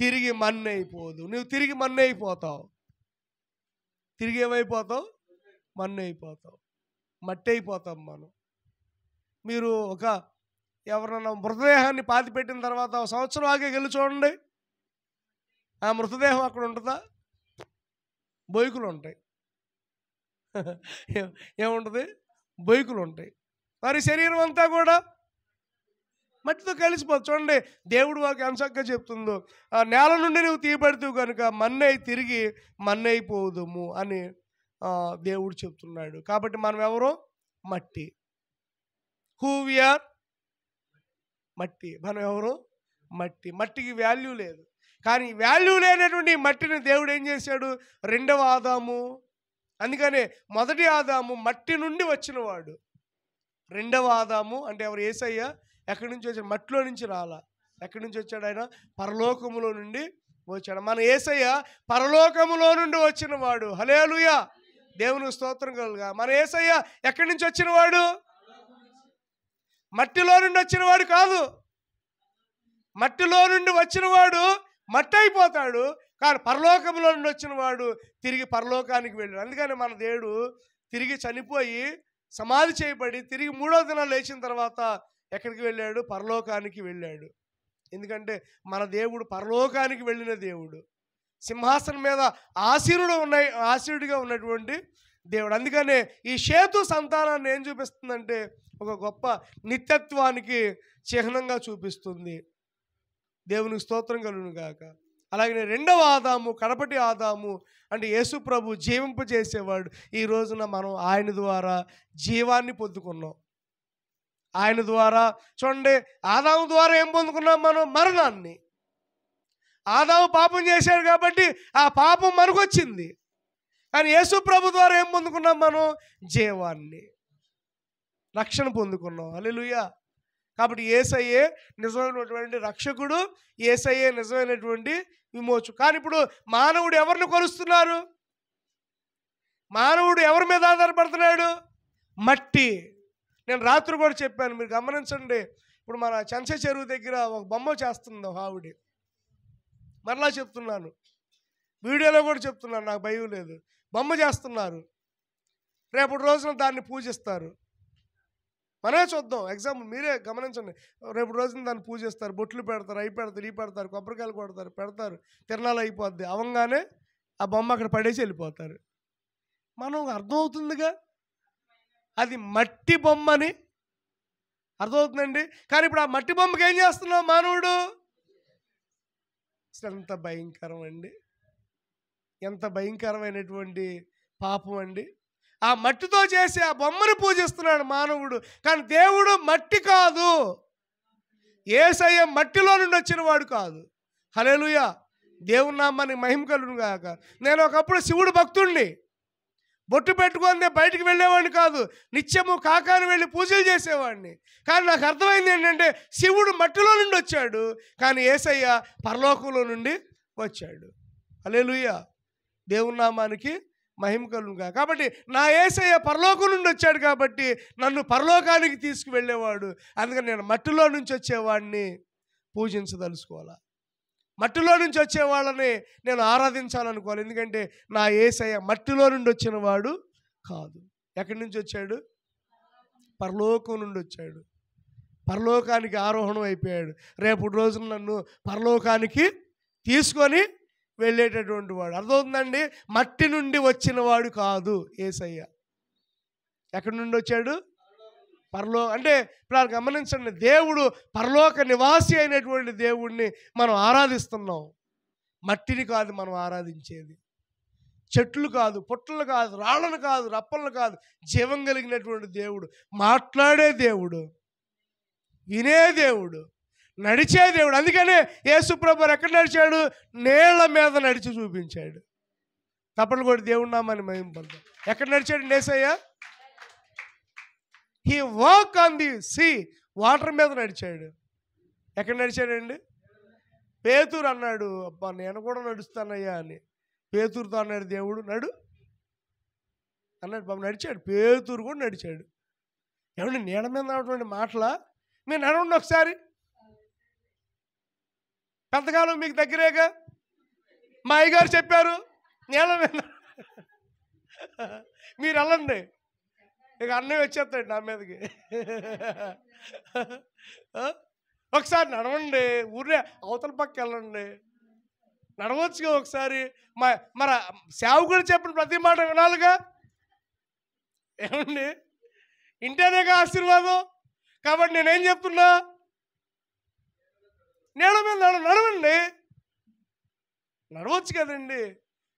తిరిగి మన్నే అయిపోదు. నువ్వు తిరిగి మన్నే అయిపోతావు. తిరిగి ఏమైపోతావు? మన్నే అయిపోతావు, మట్టి అయిపోతాం మనం. మీరు ఎవరన్నా మృతదేహాన్ని పాతిపెట్టిన తర్వాత 1 సంవత్సరం ఆగే వెళ్ళి చూడండి, ఆ మృతదేహం అక్కడ ఉంటుందా? బొయ్కులు ఉంటాయి. ఏముంటుంది? బొయ్కులు ఉంటాయి. మరి శరీరం అంతా కూడా మట్టితో కలిసిపోతుంది. చూడండి, దేవుడు వాకి అంశంగా చెప్తుందో, ఆ నేల నుండి నువ్వు తీయబడుతూ కనుక మన్నై తిరిగి మన్నైపోదుము అని దేవుడు చెప్తున్నాడు. కాబట్టి మనం ఎవరు? మట్టి. Who we are? మట్టి. మనం ఎవరు? మట్టి. మట్టికి వాల్యూ లేదు. కానీ వాల్యూ లేనటువంటి మట్టిని దేవుడు ఏం చేశాడు? 2వ ఆదాము. అందుకనే మొదటి ఆదాము మట్టి నుండి వచ్చినవాడు. 2వ ఆదాము అంటే ఎవరు? యేసయ్య. ఎక్కడి నుంచి వచ్చాడు? మట్టిలో నుంచి రాలా. ఎక్కడి నుంచి వచ్చాడు ఆయన? పరలోకములో నుండి వచ్చాడు. మన యేసయ్య పరలోకములో నుండి వచ్చినవాడు. హల్లెలూయా, దేవునికి స్తోత్రం కలుగా. మన యేసయ్య ఎక్కడి నుంచి వచ్చినవాడు? మట్టిలో నుండి వచ్చినవాడు కాదు. మట్టిలో నుండి వచ్చినవాడు మట్టి అయిపోతాడు. కానీ పరలోకంలో నుండి వచ్చిన వాడు తిరిగి పరలోకానికి వెళ్ళాడు. అందుకని మన దేవుడు తిరిగి చనిపోయి సమాధి చేయబడి తిరిగి 3వ దినం లేచిన తర్వాత ఎక్కడికి వెళ్ళాడు? పరలోకానికి వెళ్ళాడు. ఎందుకంటే మన దేవుడు పరలోకానికి వెళ్ళిన దేవుడు, సింహాసనం మీద ఆసీనుడిగా ఉన్నటువంటి దేవుడు. అందుకనే ఈ షేతు సంతానాన్ని ఏం చూపిస్తుందంటే ఒక గొప్ప నిత్యత్వానికి చిహ్నంగా చూపిస్తుంది. దేవునికి స్తోత్రం కలుగును గాక. అలాగే 2వ ఆదాము, కడపటి ఆదాము అంటే యేసు ప్రభు జీవింపజేసేవాడు. ఈ రోజున మనం ఆయన ద్వారా జీవాన్ని పొందుకున్నాం. ఆయన ద్వారా చూడండి, ఆదాము ద్వారా ఏం పొందుకున్నాం మనం? మరణాన్ని. ఆదాము పాపం చేశాడు కాబట్టి ఆ పాపం మనకు వచ్చింది. కానీ యేసు ప్రభు ద్వారా ఏం పొందుకున్నాం మనం? జీవాన్ని, రక్షణ పొందుకున్నాం. హల్లెలూయా. కాబట్టి యేసయ్యే నిజమైనటువంటి రక్షకుడు, యేసయ్యే నిజమైనటువంటి విమోచకుడు. కానీ ఇప్పుడు మానవుడు ఎవరిని కొలుస్తున్నారు? మానవుడు ఎవరి మీద ఆధారపడుతున్నాడు? మట్టి. నేను రాత్రి కూడా చెప్పాను, మీరు గమనించండి. ఇప్పుడు మన చెంచ చెరువు దగ్గర ఒక బొమ్మ చేస్తుంది ఆవిడ. మరలా చెప్తున్నాను, వీడియోలో కూడా చెప్తున్నాను, నాకు భయం లేదు. బొమ్మ చేస్తున్నారు, రేపటి రోజున దాన్ని పూజిస్తారు. మనమే చూద్దాం, ఎగ్జాంపుల్ మీరే గమనించండి. రేపు రోజున దాన్ని పూజిస్తారు, బొట్లు పెడతారు, అవి పెడతారు, ఇవి పెడతారు, కొబ్బరికాయలు కొడతారు, పెడతారు, తిరణాలు అయిపోద్ది. అవంగానే ఆ బొమ్మ అక్కడ పడేసి వెళ్ళిపోతారు. మనం అర్థమవుతుందిగా అది మట్టి బొమ్మని, అర్థమవుతుందండి. కానీ ఇప్పుడు ఆ మట్టి బొమ్మకి ఏం చేస్తున్నాం మానవుడు? ఎంత భయంకరం అండి, ఎంత భయంకరమైనటువంటి పాపం అండి. ఆ మట్టితో చేసి ఆ బొమ్మను పూజిస్తున్నాడు మానవుడు. కానీ దేవుడు మట్టి కాదు, యేసయ్య మట్టిలో నుండి వచ్చిన వాడు కాదు. హల్లెలూయా. దేవుని నామానికి మహిమ కలుగును గాక. నేను ఒకప్పుడు శివుడు భక్తుణ్ణి, బొట్టు పెట్టుకొని బయటికి వెళ్ళేవాడిని కాదు, నిత్యము కాకాని వెళ్ళి పూజలు చేసేవాడిని. కానీ నాకు అర్థమైంది ఏంటంటే శివుడు మట్టిలో నుండి వచ్చాడు, కానీ యేసయ్య పరలోకంలో నుండి వచ్చాడు. హల్లెలూయా. దేవుని నామానికి మహిమ కలుగుగా. కాబట్టి నా యేసయ్య పరలోకం నుండి వచ్చాడు కాబట్టి నన్ను పరలోకానికి తీసుకువెళ్ళేవాడు. అందుకని నేను మట్టిలో నుంచి వచ్చేవాడిని పూజించదలుచుకోవాలా, మట్టిలో నుంచి వచ్చేవాళ్ళని నేను ఆరాధించాలనుకోవాలి. ఎందుకంటే నా యేసయ్య మట్టిలో నుండి వచ్చిన వాడు కాదు. ఎక్కడి నుంచి వచ్చాడు? పరలోకం నుండి వచ్చాడు. పరలోకానికి ఆరోహణం అయిపోయాడు. రేపటి రోజున నన్ను పరలోకానికి తీసుకొని వెళ్ళేటటువంటి వాడు. అర్థమవుతుందండి? మట్టి నుండి వచ్చిన వాడు కాదు యేసయ్య. ఎక్కడి నుండి వచ్చాడు? అంటే ఇప్పుడు గమనించండి, దేవుడు పరలోక నివాసి అయినటువంటి దేవుడిని మనం ఆరాధిస్తున్నాం. మట్టిని కాదు మనం ఆరాధించేది, చెట్లు కాదు, పుట్టలు కాదు, రాళ్ళను కాదు, రప్పలను కాదు, జీవం కలిగినటువంటి దేవుడు, మాట్లాడే దేవుడు, వినే దేవుడు, నడిచే దేవుడు. అందుకనే యేసు ప్రభువు ఎక్కడ నడిచాడు? నేల మీద నడిచి చూపించాడు. తప్పలు కూడా దేవుడి నామాన్ని మహింపడతాం. ఎక్కడ నడిచాడు Yesayya? He walk on the sea, water మీద నడిచాడు. ఎక్కడ నడిచాడండి? పేతురు అన్నాడు, అబ్బా నేను కూడా నడుస్తానయ్యా అని. పేతురుతో అన్నాడు దేవుడు, నడు అన్నాడు. బాబు నడిచాడు, పేతురు కూడా నడిచాడు. ఏమండి నీళ్ళ మీద ఉన్నటువంటి మాటలా? మీరు నడవండి ఒకసారి, ఎంతకాలం మీకు దగ్గరేగా. మా అయ్యగారు చెప్పారు నీళ్ళ మీద మీరు వెళ్ళండి, ఇక అన్నయ్య వచ్చేస్తాడు నా మీదకి. ఒకసారి నడవండి, ఊరే అవతల పక్క వెళ్ళండి, నడవచ్చుగా ఒకసారి. మరి సేవకుడు చెప్పిన ప్రతి మాట వినాలిగా. ఏమండి ఇంటేనేగా ఆశీర్వాదం. కాబట్టి నేనేం చెప్తున్నా, నీళ్ళ మీద నడవండి, నడవచ్చు కదండి.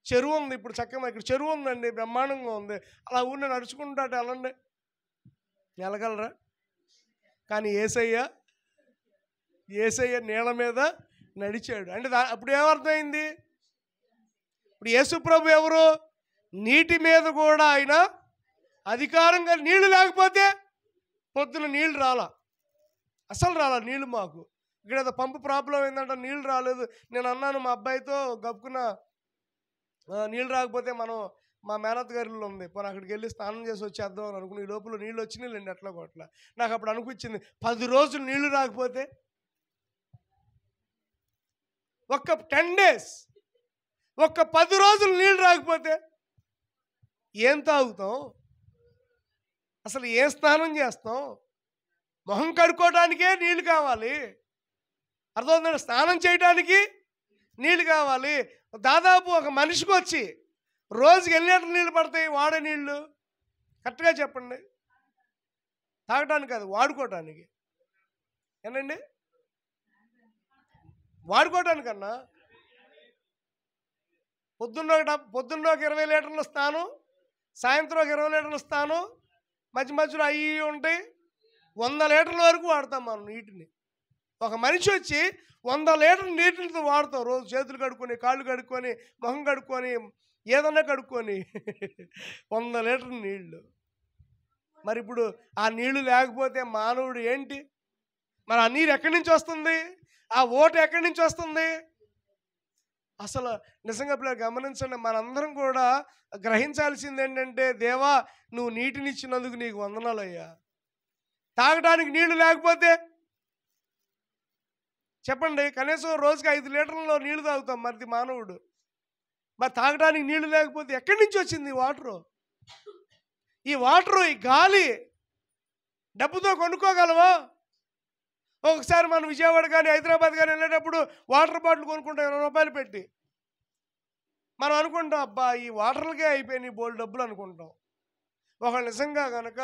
చెరువు ఉంది, ఇప్పుడు చక్కగా ఇక్కడ చెరువు ఉందండి, బ్రహ్మాండంగా ఉంది. అలా ఊరిని నడుచుకుంటా వెళ్ళండి, వెళ్ళగలరా? కానీ యేసయ్య నీళ్ళ మీద నడిచాడు. అంటే అప్పుడు ఏమర్థమైంది? ఇప్పుడు యేసు ప్రభు ఎవరు? నీటి మీద కూడా ఆయన అధికారంగా. నీళ్లు లేకపోతే పొద్దున నీళ్ళు రాలా, అసలు రాలా నీళ్ళు. మాకు ఇక్కడ ఏదో పంపు ప్రాబ్లం ఏంటంటే నీళ్ళు రాలేదు. నేను అన్నాను మా అబ్బాయితో, గప్పుకున్న నీళ్ళు రాకపోతే మనం మా మేనత్ గారిలో ఉంది, పోనీ అక్కడికి వెళ్ళి స్నానం చేసి వచ్చేద్దాం అని అనుకుని, ఈ లోపల నీళ్ళు వచ్చినాయి లేండి ఎట్లా కొట్ల. నాకు అప్పుడు అనిపించింది, 10 రోజులు నీళ్లు రాకపోతే ఒక్క 10 days, ఒక్క 10 రోజులు నీళ్ళు రాకపోతే ఏం తాగుతాం? అసలు ఏ స్నానం చేస్తాం? మొహం కడుక్కోవడానికే నీళ్ళు కావాలి. అర్థమవుతుందండి? స్నానం చేయడానికి నీళ్ళు కావాలి. దాదాపు ఒక మనిషికి వచ్చి రోజుకి ఎన్ని లీటర్లు నీళ్ళు పడతాయి? వాడే నీళ్ళు కరెక్ట్గా చెప్పండి. తాగడానికి కాదు, వాడుకోవటానికి. ఏంటండి? వాడుకోవటానికన్నా పొద్దున్న ఒక 20 లీటర్లు స్నానం, సాయంత్రం ఒక 20 లీటర్లు స్నానం, మధ్య మధ్యలో అవి ఉంటాయి. 100 లీటర్ల వరకు వాడతాం మనం నీటిని. ఒక మనిషి వచ్చి 100 లీటర్ల నీటితో వాడతాం రోజు. చేతులు కడుక్కొని, కాళ్ళు కడుక్కొని, మొహం కడుక్కొని, ఏదన్నా కడుక్కొని 100 లీటర్ల నీళ్ళు. మరి ఇప్పుడు ఆ నీళ్లు లేకపోతే మానవుడు ఏంటి? మరి ఆ నీరు ఎక్కడి నుంచి వస్తుంది? ఆ ఓట ఎక్కడి నుంచి వస్తుంది? అసలు నిజంగా పిల్లలు గమనించండి. మనందరం కూడా గ్రహించాల్సింది ఏంటంటే, దేవా నువ్వు నీటినిచ్చినందుకు నీకు వందనాలయ్యా. తాగడానికి నీళ్లు లేకపోతే చెప్పండి, కనీసం రోజుకి 5 లీటర్లలో నీళ్లు తాగుతాం మరి మానవుడు. మరి తాగడానికి నీళ్లు లేకపోతే ఎక్కడి నుంచి వచ్చింది ఈ వాటరు? ఈ వాటరు, ఈ గాలి డబ్బుతో కొనుక్కోగలవా? ఒకసారి మనం విజయవాడ కానీ హైదరాబాద్ కానీ వెళ్ళేటప్పుడు వాటర్ బాటిల్ కొనుక్కుంటాం 20 రూపాయలు పెట్టి. మనం అనుకుంటాం, అబ్బా ఈ వాటర్లకే అయిపోయినాయి బోల్డ్ డబ్బులు అనుకుంటాం. ఒక నిజంగా కనుక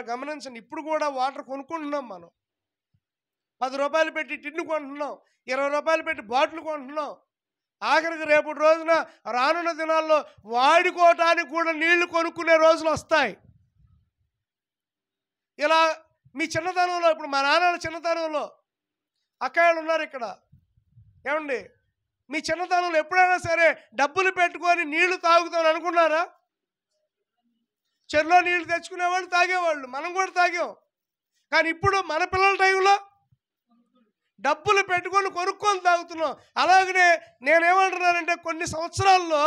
గమనించండి, ఇప్పుడు కూడా వాటర్ కొనుక్కుంటున్నాం మనం. 10 రూపాయలు పెట్టి టిన్ను కొంటున్నాం, 20 రూపాయలు పెట్టి బాటిల్ కొంటున్నాం. ఆఖరికి రేపటి రోజున రానున్న దినాల్లో వాడుకోవటానికి కూడా నీళ్లు కొనుక్కునే రోజులు వస్తాయి. ఇలా మీ చిన్నతనంలో, ఇప్పుడు మా నాన్నల చిన్నతనంలో అక్కయ్యలు ఉన్నారు ఇక్కడ, ఏమండి మీ చిన్నతనంలో ఎప్పుడైనా సరే డబ్బులు పెట్టుకొని నీళ్లు తాగుతామని అనుకున్నారా? చెరులో నీళ్లు తెచ్చుకునేవాళ్ళు, తాగేవాళ్ళు, మనం కూడా తాగాం. కానీ ఇప్పుడు మన పిల్లల టైంలో డబ్బులు పెట్టుకొని కొనుక్కొని తాగుతున్నాం. అలాగనే నేనేమంటున్నానంటే, కొన్ని సంవత్సరాల్లో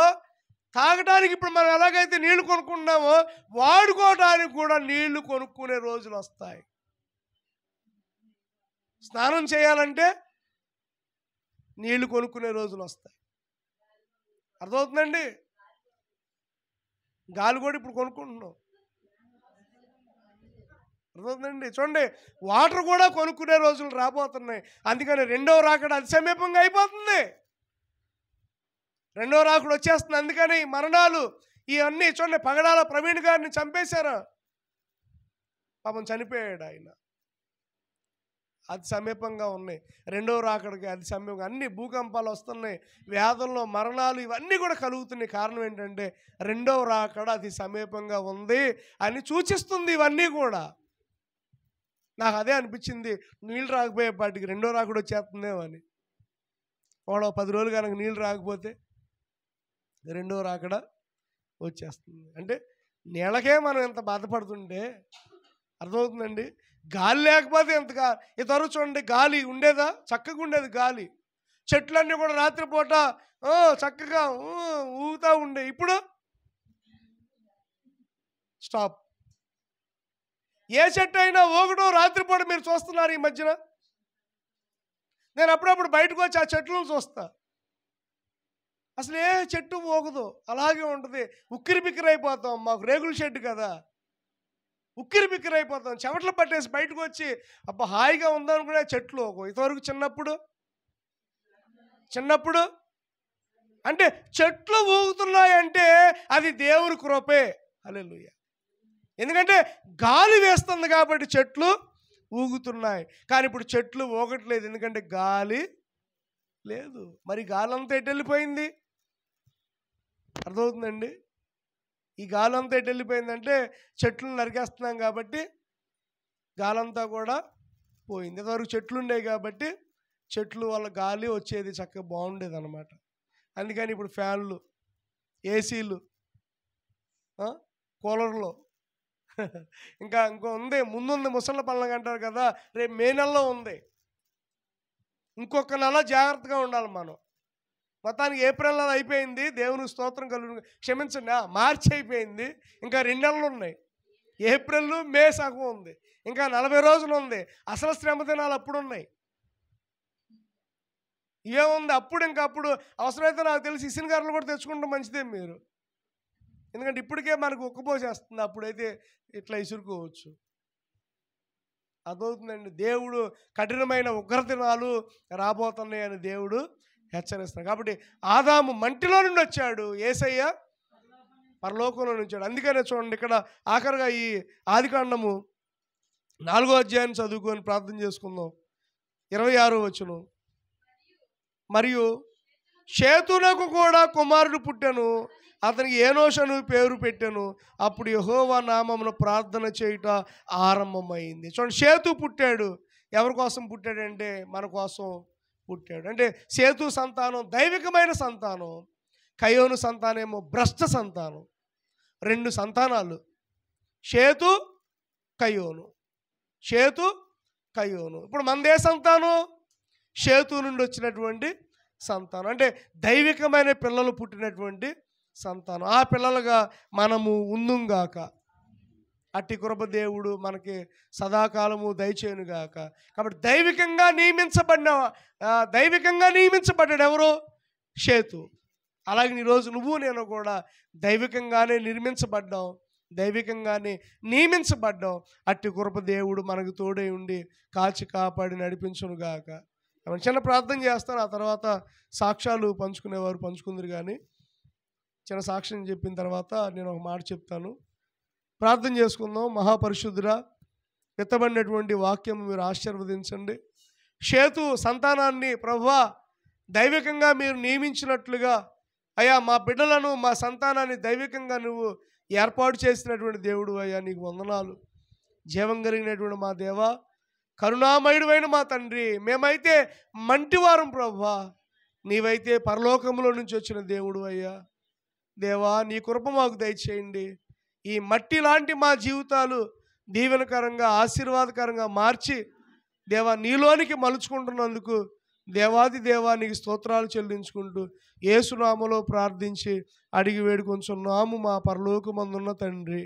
తాగడానికి ఇప్పుడు మనం ఎలాగైతే నీళ్లు కొనుక్కుంటున్నామో వాడుకోవడానికి కూడా నీళ్లు కొనుక్కునే రోజులు వస్తాయి. స్నానం చేయాలంటే నీళ్లు కొనుక్కునే రోజులు వస్తాయి. అర్థమవుతుందండి? గాలి కూడా ఇప్పుడు కొనుక్కుంటున్నాం. అర్థమవుతుందండి? చూడండి, వాటర్ కూడా కొనుక్కునే రోజులు రాబోతున్నాయి. అందుకని రెండవ రాకడ అతి సమీపంగా అయిపోతుంది. రెండవ రాకడ వచ్చేస్తుంది. అందుకని మరణాలు ఇవన్నీ చూడండి. పగడాల ప్రవీణ్ గారిని చంపేశారు, పాపం చనిపోయాడు ఆయన. అతి సమీపంగా ఉన్నాయి. రెండవ రాకడికి అతి సమీపంగా అన్ని భూకంపాలు వస్తున్నాయి, వ్యాధుల్లో మరణాలు ఇవన్నీ కూడా కలుగుతున్నాయి. కారణం ఏంటంటే రెండవ రాకడ అతి సమీపంగా ఉంది అని సూచిస్తుంది. ఇవన్నీ కూడా నాకు అదే అనిపించింది, నీళ్ళు రాకపోయేపాటికి రెండో రాకడ వచ్చేస్తుందేమో అని. వాడు 10 రోజులు కనుక నీళ్ళు రాకపోతే రెండో రాకడ వచ్చేస్తుంది. అంటే నీళ్ళకే మనం ఎంత బాధపడుతుంటే అర్థమవుతుందండి. గాలి లేకపోతే ఎంతగా ఇంతవరకు చూడండి, గాలి ఉండేదా? చక్కగా ఉండేది గాలి. చెట్లన్నీ కూడా రాత్రిపూట చక్కగా ఊగుతూ ఉండే. ఇప్పుడు స్టాప్. ఏ చెట్టు అయినా ఊగడం రాత్రిపూట మీరు చూస్తున్నారు ఈ మధ్యన. నేను అప్పుడప్పుడు బయటకు వచ్చి ఆ చెట్లను చూస్తా. అసలు ఏ చెట్టు ఊగదు, అలాగే ఉంటుంది. ఉక్కిరి బిక్కిరి అయిపోతాం. మాకు రేగుల షెడ్ కదా, ఉక్కిరి బిక్కిరి అయిపోతాం. చెమటలు పట్టేసి బయటకు వచ్చి అబ్బా హాయిగా ఉందనుకునే చెట్లు ఊగవు. ఇంతవరకు చిన్నప్పుడు అంటే చెట్లు ఊగుతున్నాయంటే అది దేవుని కృపే. హల్లెలూయా. ఎందుకంటే గాలి వేస్తుంది కాబట్టి చెట్లు ఊగుతున్నాయి. కానీ ఇప్పుడు చెట్లు ఊగట్లేదు, ఎందుకంటే గాలి లేదు. మరి గాలి అంతా ఎటు వెళ్ళిపోయింది? అర్థమవుతుందండి? ఈ గాలి అంతా ఎటు వెళ్ళిపోయిందంటే చెట్లను నరికేస్తున్నాం కాబట్టి గాలంతా కూడా పోయింది. ఇంతవరకు చెట్లు ఉండేవి కాబట్టి చెట్లు వల్ల గాలి వచ్చేది, చక్కగా బాగుండేది అనమాట. అందుకని ఇప్పుడు ఫ్యాన్లు, ఏసీలు, కూలర్లు, ఇంకో ఉంది, ముందుంది ముసళ్ళ పండుగ అంటారు కదా, రేపు మే నెలలో ఉంది. ఇంకొక నెల జాగ్రత్తగా ఉండాలి మనం. మొత్తానికి ఏప్రిల్ నెల అయిపోయింది, దేవునికి స్తోత్రం కలుగు. క్షమించండి, మార్చి అయిపోయింది, ఇంకా 2 నెలలు ఉన్నాయి. ఏప్రిల్, మే సగం ఉంది, ఇంకా 40 రోజులు ఉంది. అసలు శ్రమ దినాలు అప్పుడు ఉన్నాయి. ఏముంది అప్పుడు ఇంకప్పుడు అవసరమైతే నాకు తెలిసి ఇసిన కర్రలు కూడా తెచ్చుకుంటే మంచిదే మీరు. ఎందుకంటే ఇప్పటికే మనకు ఉక్కపోసేస్తుంది, అప్పుడైతే ఇట్లా ఇసురుకోవచ్చు. అదవుతుందండి. దేవుడు కఠినమైన ఉగ్రదినాలు రాబోతున్నాయని దేవుడు హెచ్చరిస్తున్నాడు. కాబట్టి ఆదాము మంటిలో నుండి వచ్చాడు, యేసయ్య పరలోకంలో నుంచి వచ్చాడు. అందుకనే చూడండి ఇక్కడ ఆఖరిగా ఈ ఆదికాండము 4వ అధ్యాయాన్ని చదువుకొని ప్రార్థన చేసుకుందాం. 26వ వచనం. మరియు షేతునకు కూడా కుమారుడు పుట్టెను, అతనికి ఏనోషను పేరు పెట్టెను. అప్పుడు యెహోవా నామమున ప్రార్థన చేయుట ఆరంభమైంది. చూడండి, షేతు పుట్టాడు. ఎవరి కోసం పుట్టాడంటే మన కోసం పుట్టాడు. అంటే షేతు సంతానం దైవికమైన సంతానం, కయోను సంతానమేమో భ్రష్ట సంతానం. 2 సంతానాలు, షేతు కయోను, షేతు కయోను. ఇప్పుడు మనదే సంతానం, షేతు నుండి వచ్చినటువంటి సంతానం. అంటే దైవికమైన పిల్లలు పుట్టినటువంటి సంతానం. ఆ పిల్లలుగా మనము ఉందుంగాక. అట్టి కృప దేవుడు మనకి సదాకాలము దయచేయునుగాక. కాబట్టి దైవికంగా నియమించబడ్డాడు ఎవరు? షేతు. అలాగే ఈరోజు నువ్వు నేను కూడా దైవికంగానే నిర్మించబడ్డాం, దైవికంగానే నియమించబడ్డాం. అట్టి కృప దేవుడు మనకు తోడై ఉండి కాచి కాపాడి నడిపించునుగాక. చిన్న ప్రార్థన చేస్తాను, ఆ తర్వాత సాక్ష్యాలు పంచుకునేవారు పంచుకుందరు. కానీ చిన్న సాక్ష్యం చెప్పిన తర్వాత నేను ఒక మాట చెప్తాను. ప్రార్థన చేసుకుందాం. మహాపరిశుద్ధుడా, విత్తబడినటువంటి వాక్యం మీరు ఆశీర్వదించండి. షేతు సంతానాన్ని ప్రభువా దైవికంగా మీరు నియమించినట్లుగా అయ్యా మా బిడ్డలను, మా సంతానాన్ని దైవికంగా నువ్వు ఏర్పాటు చేసినటువంటి దేవుడు అయ్యా, నీకు వందనాలు. జీవం కలిగినటువంటి మా దేవా, కరుణామయుడైన మా తండ్రి, మేమైతే మంటివారం ప్రభువా, నీవైతే పరలోకంలో నుంచి వచ్చిన దేవుడు అయ్యా. దేవా, నీ కృప మాకు దయచేయండి. ఈ మట్టి లాంటి మా జీవితాలు దీవెనకరంగా, ఆశీర్వాదకరంగా మార్చి దేవా నీలోనికి మలుచుకుంటున్నందుకు దేవాది దేవా నీకు స్తోత్రాలు చెల్లించుకుంటూ యేసు నామములో ప్రార్థించి అడిగి వేడుకొంచున్నాము మా పరలోకమందున్న తండ్రి.